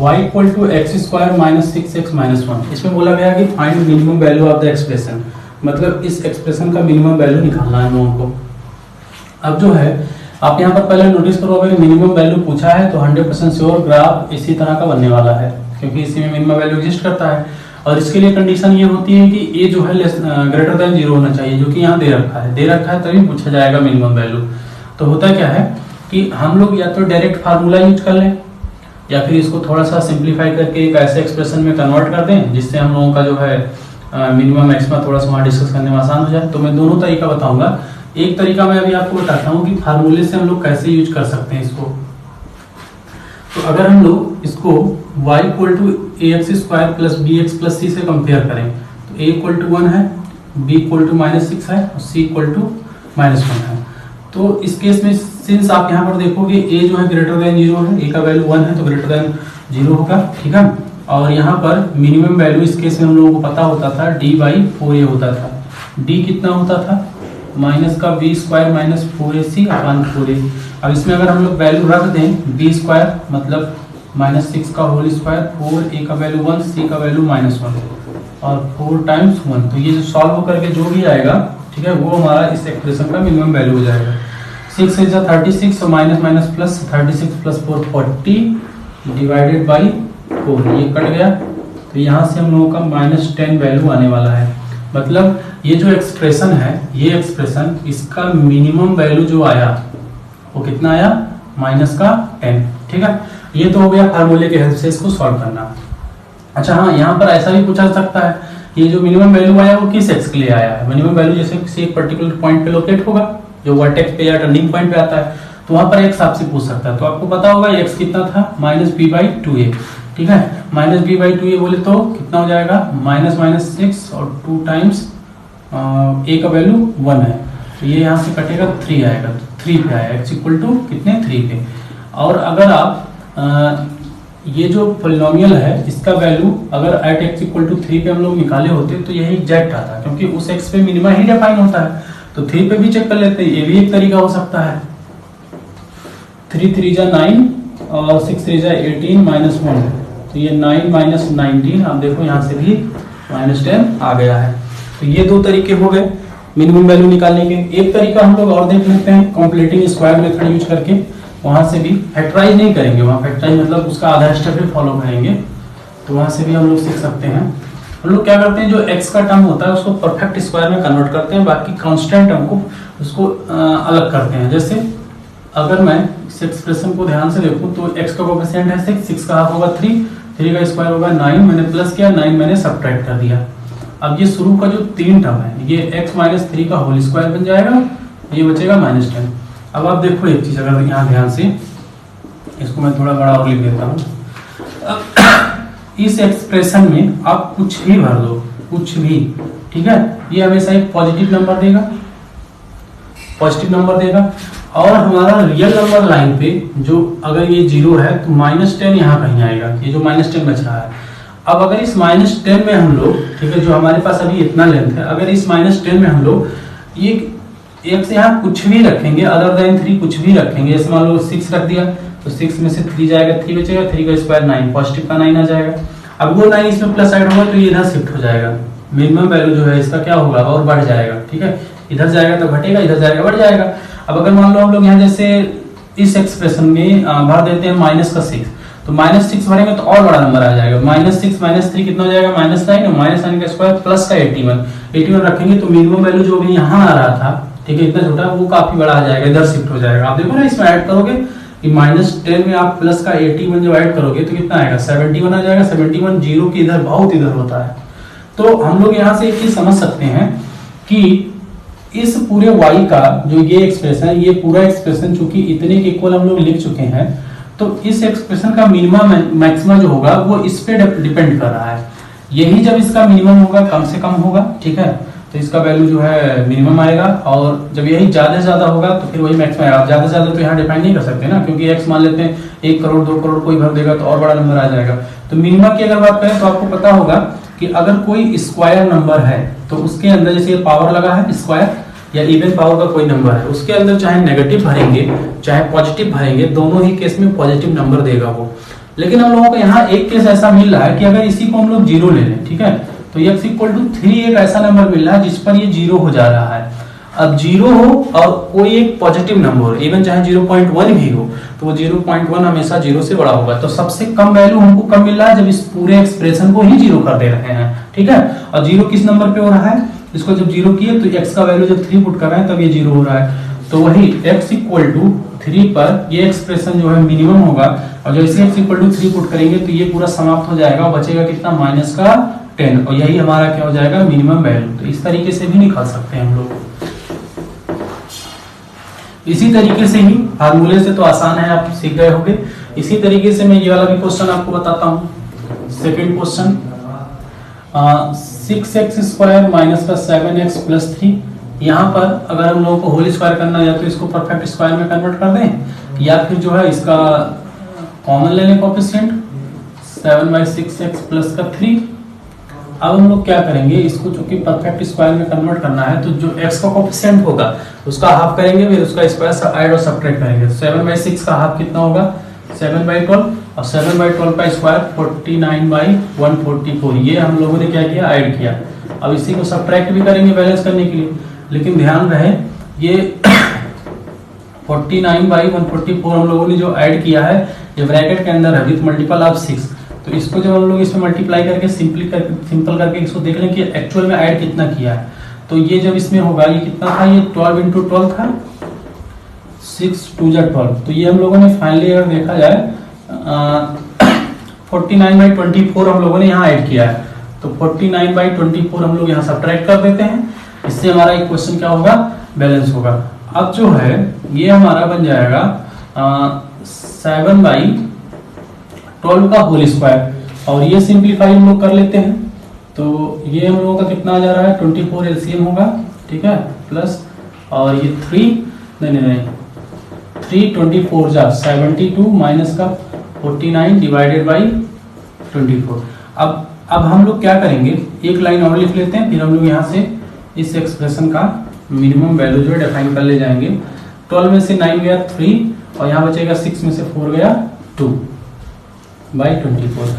y equal to X square minus 6x minus 1। इसमें बोला गया कि find minimum value of the expression, मतलब इस एक्सप्रेशन का मिनिमम वैल्यू निकालना है हम लोगों को। अब जो है आप यहाँ पर पहले नोटिस करो, अगर मिनिमम वैल्यू पूछा है तो 100% श्योर ग्राफ इसी तरह का बनने वाला है, क्योंकि इसी में मिनिमम वैल्यू एग्जिस्ट करता है। और इसके लिए कंडीशन ये होती है कि ए जो है ग्रेटर देन 0 होना चाहिए, जो कि यहाँ दे रखा है तभी पूछा जाएगा मिनिमम वैल्यू। तो होता क्या है कि हम लोग या तो डायरेक्ट फार्मूला यूज कर लें या फिर इसको थोड़ा सा सिंप्लीफाई करके एक ऐसे एक्सप्रेशन में कन्वर्ट कर दें जिससे हम लोगों का जो है मिनिमम मैक्सिमा थोड़ा सा वहाँ डिस्कस करने में आसान हो जाए। तो मैं दोनों तरीका बताऊंगा। एक तरीका मैं अभी आपको बताता हूँ कि फार्मूले से हम लोग कैसे यूज कर सकते हैं इसको। तो अगर हम लोग इसको y = ax² + bx + c से कंपेयर करें तो a = 1 है, b = -6 है और c = -1 है। तो इस केस में सिंस आप यहाँ पर देखोगे a जो है ग्रेटर देन 0 है, a का वैल्यू 1 है तो ग्रेटर देन 0 होगा, ठीक है। और यहाँ पर मिनिमम वैल्यू इस केस में हम लोगों को पता होता था d/4a होता था। d कितना होता था? माइनस का b² - 4ac/4a। अब इसमें अगर हम लोग वैल्यू रख दें b² मतलब -6 का होल स्क्वायर, 4a का वैल्यू 1, c का वैल्यू -1 और 4 × 1, तो ये जो सॉल्व करके जो भी आएगा, ठीक है, वो हमारा इस एक्सप्रेशन का मिनिमम वैल्यू हो जाएगा। 6 × 36 और माइनस प्लस 36 + 4 40 / 4, ये कट गया। तो यहाँ से हम लोगों का -10 वैल्यू आने वाला है। मतलब ये जो एक्सप्रेशन है, ये एक्सप्रेशन इसका मिनिमम वैल्यू जो आया वो कितना आया? -10, ठीक है। ये तो हो गया फार्मूले के हेल्प से इसको सॉल्व करना। अच्छा हाँ, यहाँ पर ऐसा भी पूछा सकता है कि ये जो मिनिमम वैल्यू आया वो किस एक्स के लिए आया है। मिनिमम वैल्यू जैसे किसी एक पर्टिकुलर पॉइंट पे लोकेट होगा, जो वर्टेक्स पे या टर्निंग पॉइंट पे आता है, तो वहां पर एक्स आपसे पूछ सकता है। तो आपको पता होगा एक्स कितना था? -b/2a, ठीक है। -b/2a बोले तो कितना हो जाएगा? -6 और 2 टाइम्स a का वैल्यू 1 है, तो ये यहाँ से कटेगा 3 आएगा, तो 3 पे आया, x = कितने? 3 पे। और अगर आप ये जो पॉलिनोमियल है इसका वैल्यू अगर एट x = 3 पे हम लोग निकाले होते तो यही एग्जैक्ट आता, क्योंकि उस x पे मिनिमा ही डिफाइन होता है। तो 3 पे भी चेक कर लेते हैं, ये भी एक तरीका हो सकता है। 3 × 3 = 9 और 6 × 3 = 18 -1, तो ये 9 - 19, आप देखो यहाँ से भी -10 आ गया है। तो ये दो तरीके हो गए मिनिमम वैल्यू निकालने के। एक तरीका हम लोग और देख लेते हैं कंप्लीटिंग स्क्वायर मेथड यूज करके, वहां से भी फैक्टराइज नहीं करेंगे, वहां फैक्टराइज मतलब उसका आधा स्टेप ही फॉलो करेंगे, तो वहां से भी हम लोग सीख सकते हैं। हम लोग क्या करते हैं, जो x का टर्म होता है उसको परफेक्ट स्क्वायर में कन्वर्ट करते हैं, बाकी कांस्टेंट टर्म को उसको अलग करते हैं। जैसे अगर मैं इस एक्सप्रेशन को ध्यान से देखूं तो x का कोएफिशिएंट है 6 का हाफ होगा 3 का स्क्वायर होगा 9, मैंने प्लस किया, 9 मैंने सब्ट्रैक्ट कर दिया। अब ये शुरू का जो 3 टर्म है ये x - 3 का होल स्क्वायर बन जाएगा, ये बचेगा -10। अब आप देखो एक चीज, अगर यहाँ ध्यान से इसको मैं थोड़ा बड़ा और लिख देता हूँ। इस एक्सप्रेशन में आप कुछ भी भर दो, कुछ भी, ठीक है, ये हमेशा एक पॉजिटिव नंबर देगा। और हमारा रियल नंबर लाइन पे जो अगर ये 0 है तो -10 यहाँ कहीं आएगा, ये जो -10 बच रहा है। अब अगर इस -10 में हम लोग, ठीक है, जो हमारे पास अभी इतना लेंथ है, अगर इस -10 में हम लोग ये एक से यहाँ कुछ भी रखेंगे अदर देन 3, कुछ भी रखेंगे, जैसे मान लो 6 रख दिया तो 6 में से 3 जाएगा, 3 बचेगा, 3 का स्क्वायर 9, पॉजिटिव का 9 आ जाएगा। अब वो 9 इसमें प्लस साइड होगा तो ये इधर शिफ्ट हो जाएगा, मिनिमम वैल्यू जो है इसका क्या होगा और बढ़ जाएगा, ठीक है। इधर जाएगा तो घटेगा, इधर जाएगा बढ़ जाएगा। अब अगर मान लो हम लोग यहाँ जैसे इस एक्सप्रेशन में भर देते हैं -6, तो -6 भरेंगे तो और बड़ा नंबर आ जाएगा। -6 - 3 कितना हो जाएगा? -9 और -9 का स्क्वायर प्लस का 81 रखेंगे तो मिनिमम वैल्यू जो भी यहाँ आ रहा था, ठीक है, इतना छोटा, वो काफी बड़ा आ जाएगा, इधर शिफ्ट हो जाएगा। आप देखो ना, इसमें ऐड करोगे कि -10 में आप प्लस का 81 जब ऐड करोगे तो कितना आएगा? 71 आ जाएगा। 71 0 के इधर बहुत इधर होता है। तो हम लोग यहाँ से एक चीज समझ सकते हैं कि इस पूरे y का जो ये एक्सप्रेशन है, ये पूरा एक्सप्रेशन चूंकि इतने के इक्वल हम लोग लिख चुके हैं, तो इस एक्सप्रेशन का मिनिमम मैक्सिमम जो होगा वो इस पे डिपेंड कर रहा है। यही जब इसका मिनिमम होगा, कम से कम होगा, ठीक है, तो इसका वैल्यू जो है मिनिमम आएगा। और जब यही ज्यादा से ज्यादा होगा तो फिर वही मैक्सिमम आएगा। ज्यादा से ज्यादा तो यहाँ डिफाइन नहीं कर सकते ना, क्योंकि x मान लेते हैं 1 करोड़ 2 करोड़ कोई भर देगा तो और बड़ा नंबर आ जाएगा। तो मिनिमम की अगर बात करें तो आपको पता होगा कि अगर कोई स्क्वायर नंबर है तो उसके अंदर जैसे पावर लगा है स्क्वायर या इवन पावर का कोई नंबर है, उसके अंदर चाहे नेगेटिव भरेंगे चाहे पॉजिटिव भरेंगे, दोनों ही केस में पॉजिटिव नंबर देगा वो। लेकिन हम लोगों को यहाँ एक केस ऐसा मिल रहा है कि अगर इसी को हम लोग 0 ले लें, ठीक है, तो x = 3 एक ऐसा नंबर मिल रहा है जिस पर ये 0 हो जा रहा है। अब 0 हो और कोई एक पॉजिटिव नंबर हो, इवन चाहे 0.1 भी हो, तो वो 0.1 हमेशा 0 से बड़ा होगा। तो सबसे कम वैल्यू हमको कब मिल रहा है, जब इस पूरे एक्सप्रेशन को ही 0 कर दे रहे हैं, ठीक है। और 0 किस नंबर पे हो रहा है, इसको जब 0 किए तो x का वैल्यू जब 3 पुट कर रहे हैं तब ये 0 हो रहा है। तो वही x इक्वल टू 3 पर ये एक्सप्रेशन जो है मिनिमम होगा, और जैसे x इक्वल टू 3 पुट करेंगे तो ये पूरा समाप्त हो जाएगा और बचेगा कितना, माइनस का 10, और यही हमारा क्या हो जाएगा, मिनिमम वैल्यू। तो इस तरीके से भी निकाल सकते हैं हम लोग। इसी तरीके से ही फार्मूले से तो आसान है, आप सीख गए होंगे। इसी तरीके से मैं ये वाला भी क्वेश्चन आपको बताता हूँ। Second question, 6x square minus का 7x प्लस 3। यहाँ पर अगर हम लोगों को होल स्क्वायर करना है, या तो इसको परफेक्ट स्क्वायर में कन्वर्ट कर दें, या फिर जो है इसका कॉमन ले लें कोएफिशिएंट 7/6x प्लस का 3। अब हम लोग क्या करेंगे, इसको चूंकि परफेक्ट स्क्वायर में कन्वर्ट करना है, तो जो x का कोएफिशिएंट होगा उसका हाफ करेंगे, फिर उसका स्क्वायर ऐड और सब्ट्रैक्ट करेंगे। 7/6 का हाफ कितना होगा, 7/12, और 7/12 का स्क्वायर 49/144। ये हम लोगों ने क्या किया, ऐड किया। अब इसी को सब्ट्रैक्ट भी करेंगे बैलेंस करने के लिए, लेकिन ध्यान रहे ये 49/144 हम लोगों ने जो ऐड किया है ये ब्रैकेट के अंदर है विथ मल्टीपल ऑफ 6। तो इसको जब हम लोग इसमें मल्टीप्लाई करके सिंपल करके इसको देख लें कि एक्चुअल में ऐड कितना किया है, तो ये जब इसमें होगा ये कितना था, ये 12 × 12 था, 6 2 12। तो ये हम लोगों ने फाइनली अगर देखा जाए 49/24 हम लोगों ने यहाँ ऐड किया है। तो 49/24 हम लोग यहाँ सब्ट्रैक्ट कर देते हैं, इससे हमारा एक क्वेश्चन क्या होगा, बैलेंस होगा। अब जो है ये हमारा बन जाएगा 7/12 का होल स्क्वायर, और ये सिंप्लीफाई हम लोग कर लेते हैं। तो ये हम लोगों का कितना आ जा रहा है, 24 एलसीएम होगा, ठीक है, प्लस और ये 3 24 जा 72 माइनस का 49 डिवाइडेड बाई 24। अब हम लोग क्या करेंगे, एक लाइन और लिख लेते हैं, फिर हम लोग यहाँ से इस एक्सप्रेशन का मिनिमम वैल्यू जो है डिफाइन कर ले जाएंगे। 12 में से 9 गया 3, और यहाँ बचेगा 6 में से 4 गया 2/24।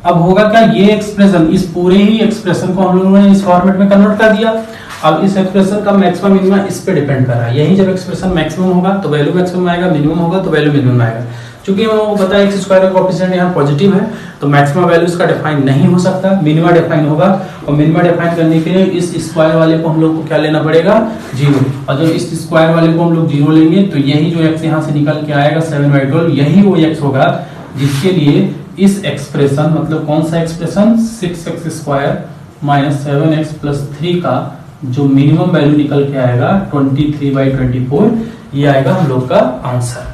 अब होगा क्या, ये एक्सप्रेशन, इस पूरे ही एक्सप्रेशन को हम लोगों ने इस फॉर्मेट में कन्वर्ट कर दिया। अब इस एक्सप्रेशन का मैक्सिमम मिनिमम इस पे डिपेंड कर रहा है। यही जब एक्सप्रेशन मैक्सिमम होगा तो वैल्यू मैक्सिमम आएगा, मिनिमम होगा तो वैल्यू मिनिमम आएगा। क्योंकि हम लोगों को पता है x स्क्वायर का कोएफिशिएंट यहाँ पॉजिटिव है, तो मैक्सिमम वैल्यू इसका डिफाइन नहीं हो सकता, मिनिमम डिफाइन होगा। और मिनिमम डिफाइन करने के लिए इस स्क्वायर वाले को हम लोग को क्या लेना पड़ेगा, 0। और जब इस स्क्वायर वाले को हम लोग 0 लेंगे तो यही जो x यहाँ से निकल के आएगा 7/12, यही वो x होगा जिसके लिए इस एक्सप्रेशन, मतलब कौन सा expression, 6x square minus 7x plus 3 का जो मिनिमम वैल्यू निकल के आएगा 23/24, ये आएगा हम लोग का आंसर।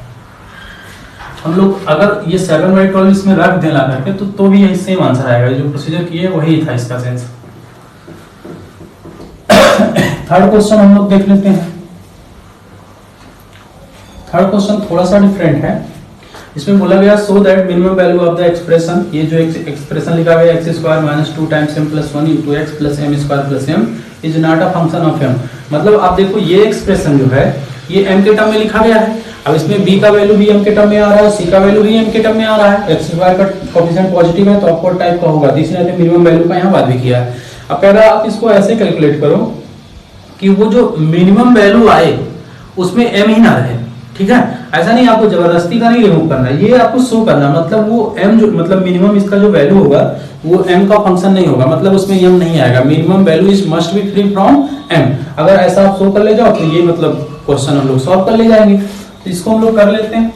हम लोग अगर ये 7/12 इसमें रख दें ला करके तो भी यही सेम आंसर आएगा, जो प्रोसीजर किए वही था इसका सेंस। थर्ड क्वेश्चन हम लोग देख लेते हैं। थर्ड क्वेश्चन थोड़ा सा डिफरेंट है। इसमें बोला गया so that minimum value of the expression, ये जो एक्सप्रेशन लिखा गया x square minus 2 times m plus 1 into x plus m square plus m is not a function of m। मतलब आप देखो ये एक्सप्रेशन जो है ये m के टर्म में लिखा गया है। अब इसमें b का वैल्यू भी m के टर्म में आ रहा है, c का वैल्यू भी m के टर्म में आ रहा है। x स्क्वायर का कोएफिशिएंट पॉजिटिव है तो अपवर्ड टाइप का होगा, इसलिए हमने मिनिमम वैल्यू का यहाँ बात भी किया है। अब कह रहा है आप इसको ऐसे कैलकुलेट करो कि वो जो मिनिमम वैल्यू आए उसमें m ही ना रहे, ठीक है। ऐसा नहीं आपको जबरदस्ती का नहीं रिमूव करना, ये आपको शो करना, मतलब वो m जो मतलब मिनिमम इसका जो वैल्यू होगा वो m का फंक्शन नहीं होगा, मतलब उसमें m नहीं आएगा। Minimum value is must be free from m। अगर ऐसा आप शो कर ले जाओ तो ये मतलब क्वेश्चन हम लोग सॉल्व कर ले जाएंगे। तो इसको हम लोग कर लेते हैं।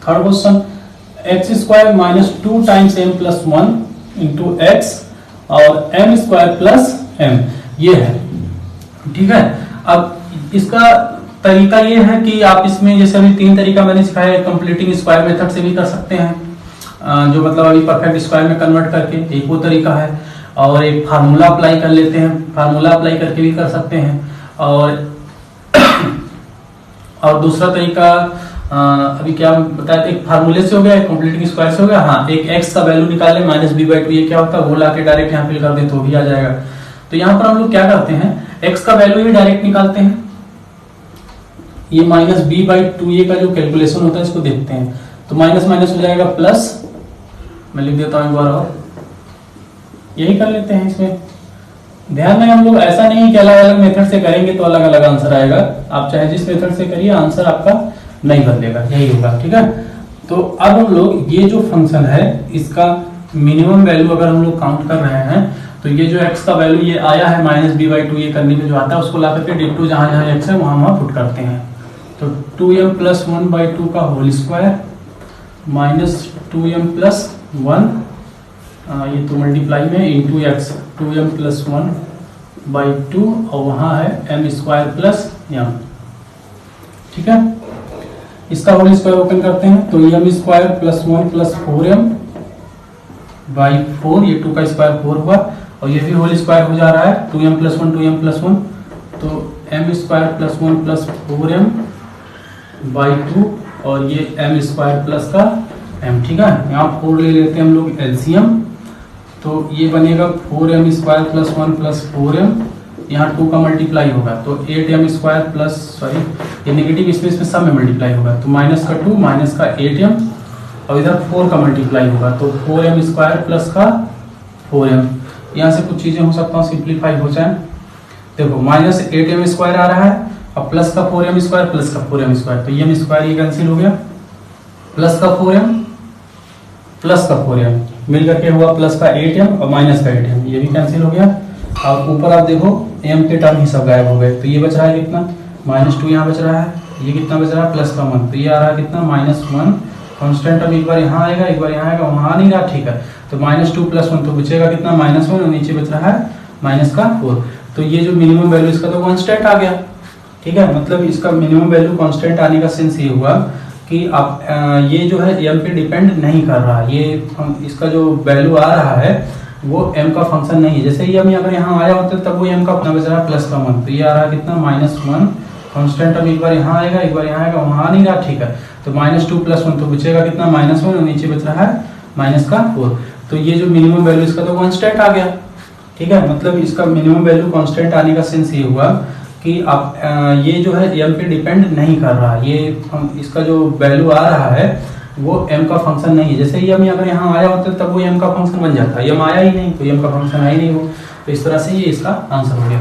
Third question, x square minus 2 times m plus 1 into x और m स्क्वायर प्लस m, ये है, ठीक है। अब इसका तरीका ये है कि आप इसमें जैसे अभी 3 तरीका मैंने सिखाया है, कंप्लीटिंग स्क्वायर मेथड से भी कर सकते हैं, जो मतलब अभी परफेक्ट स्क्वायर में कन्वर्ट करके, एक वो तरीका है। और एक फार्मूला अप्लाई कर लेते हैं, फार्मूला अप्लाई करके भी कर सकते हैं। और दूसरा तरीका अभी क्या बताया था, एक फार्मूले से हो गया, एक कंप्लीटिंग स्क्वायर से हो गया। हाँ, एक x का वैल्यू निकाले माइनस b/2, ये क्या होता है वो लाके डायरेक्ट यहाँ फिल कर दे तो भी आ जाएगा। तो यहाँ पर हम लोग क्या करते हैं, x का वैल्यू ही डायरेक्ट निकालते हैं। ये माइनस b/2 ये का जो कैलकुलेशन होता है इसको देखते हैं। तो माइनस माइनस हो जाएगा प्लस, मैं लिख देता हूँ एक बार और, यही कर लेते हैं इसमें ध्यान में हम लोग ऐसा नहीं कि अलग अलग मेथड से करेंगे तो अलग अलग आंसर आएगा। आप चाहे जिस मेथड से करिए आंसर आपका नहीं बदलेगा, यही होगा। ठीक है, तो अब हम लोग ये जो फंक्शन है इसका मिनिमम वैल्यू अगर हम लोग काउंट कर रहे हैं तो ये जो x का वैल्यू ये आया है -b/2, ये करने में जो आता है उसको ला करके डिटो जहां जहां x है वहां वहां पुट करते हैं। तो 2m + 1/2 का होल स्क्वायर माइनस 2m + 1, ये तो मल्टीप्लाई में इंटू x, 2m + 1/2 और वहां है m² + m। ठीक है, इसका होल स्क्वायर ओपन करते हैं तो m² + 1 + 4m/4, ये 2 का स्क्वायर 4 हुआ और ये भी होल स्क्वायर हो जा रहा है 2m + 1 2m + 1, तो m² + 1 + 4m/2 और ये m² + का m। ठीक है, यहाँ 4 ले लेते हैं हम लोग एलसीएम, तो ये बनेगा 4m² + 1 + 4m, यहाँ 2 का मल्टीप्लाई होगा तो 8m² + सॉरी ये नेगेटिव इसमें सब में मल्टीप्लाई होगा तो माइनस का 2 माइनस का 8m और इधर 4 का मल्टीप्लाई होगा तो 4m² + का 4m। यहाँ से कुछ चीजें हो सकता है सिंप्लीफाई हो जाए। देखो -8m² आ रहा है और प्लस का 4m² प्लस का 4m², तो ये m² ये कैंसिल हो गया, प्लस का 4m प्लस का 4m मिल करके हुआ प्लस का 8m और माइनस का 8m, ये भी कैंसिल हो गया। और ऊपर आप देखो m के टर्म ही सब गायब हो गए, तो ये बच रहा है कितना -2 यहाँ बच रहा है, ये कितना बच रहा है +1, तो ये आ रहा है कितना -1 कांस्टेंट। अब एक बार यहाँ आएगा एक बार यहाँ आएगा, वहाँ नहीं रहा। ठीक है, तो -2 + 1 तो बचेगा कितना -1 और नीचे बच रहा है -4, तो ये जो मिनिमम वैल्यू इसका तो कांस्टेंट आ गया। ठीक है, मतलब इसका मिनिमम वैल्यू कांस्टेंट आने का सेंस ये हुआ कि आप ये जो है m पे डिपेंड नहीं कर रहा, ये इसका जो वैल्यू आ रहा है वो m का फंक्शन नहीं है। जैसे ही m अगर यहाँ आया होता तब वो m का अपना बच रहा है +1, तो ये आ रहा है कितना -1 कांस्टेंट। अब एक बार यहाँ आएगा एक बार यहाँ आएगा, वहाँ नहीं रहा। ठीक है, तो -2 + 1 तो बचेगा कितना -1 और नीचे बच रहा है -4, तो ये जो मिनिमम वैल्यू इसका तो कांस्टेंट आ गया। ठीक है, मतलब इसका मिनिमम वैल्यू कांस्टेंट आने का सेंस ये हुआ कि आप ये जो है m पे डिपेंड नहीं कर रहा, ये इसका जो वैल्यू आ रहा है वो m का फंक्शन नहीं है। जैसे ही m अगर यहाँ आया होता तब वो m का फंक्शन बन जाता है, m आया ही नहीं तो m का फंक्शन है ही नहीं वो, तो इस तरह से ये इसका आंसर हो गया।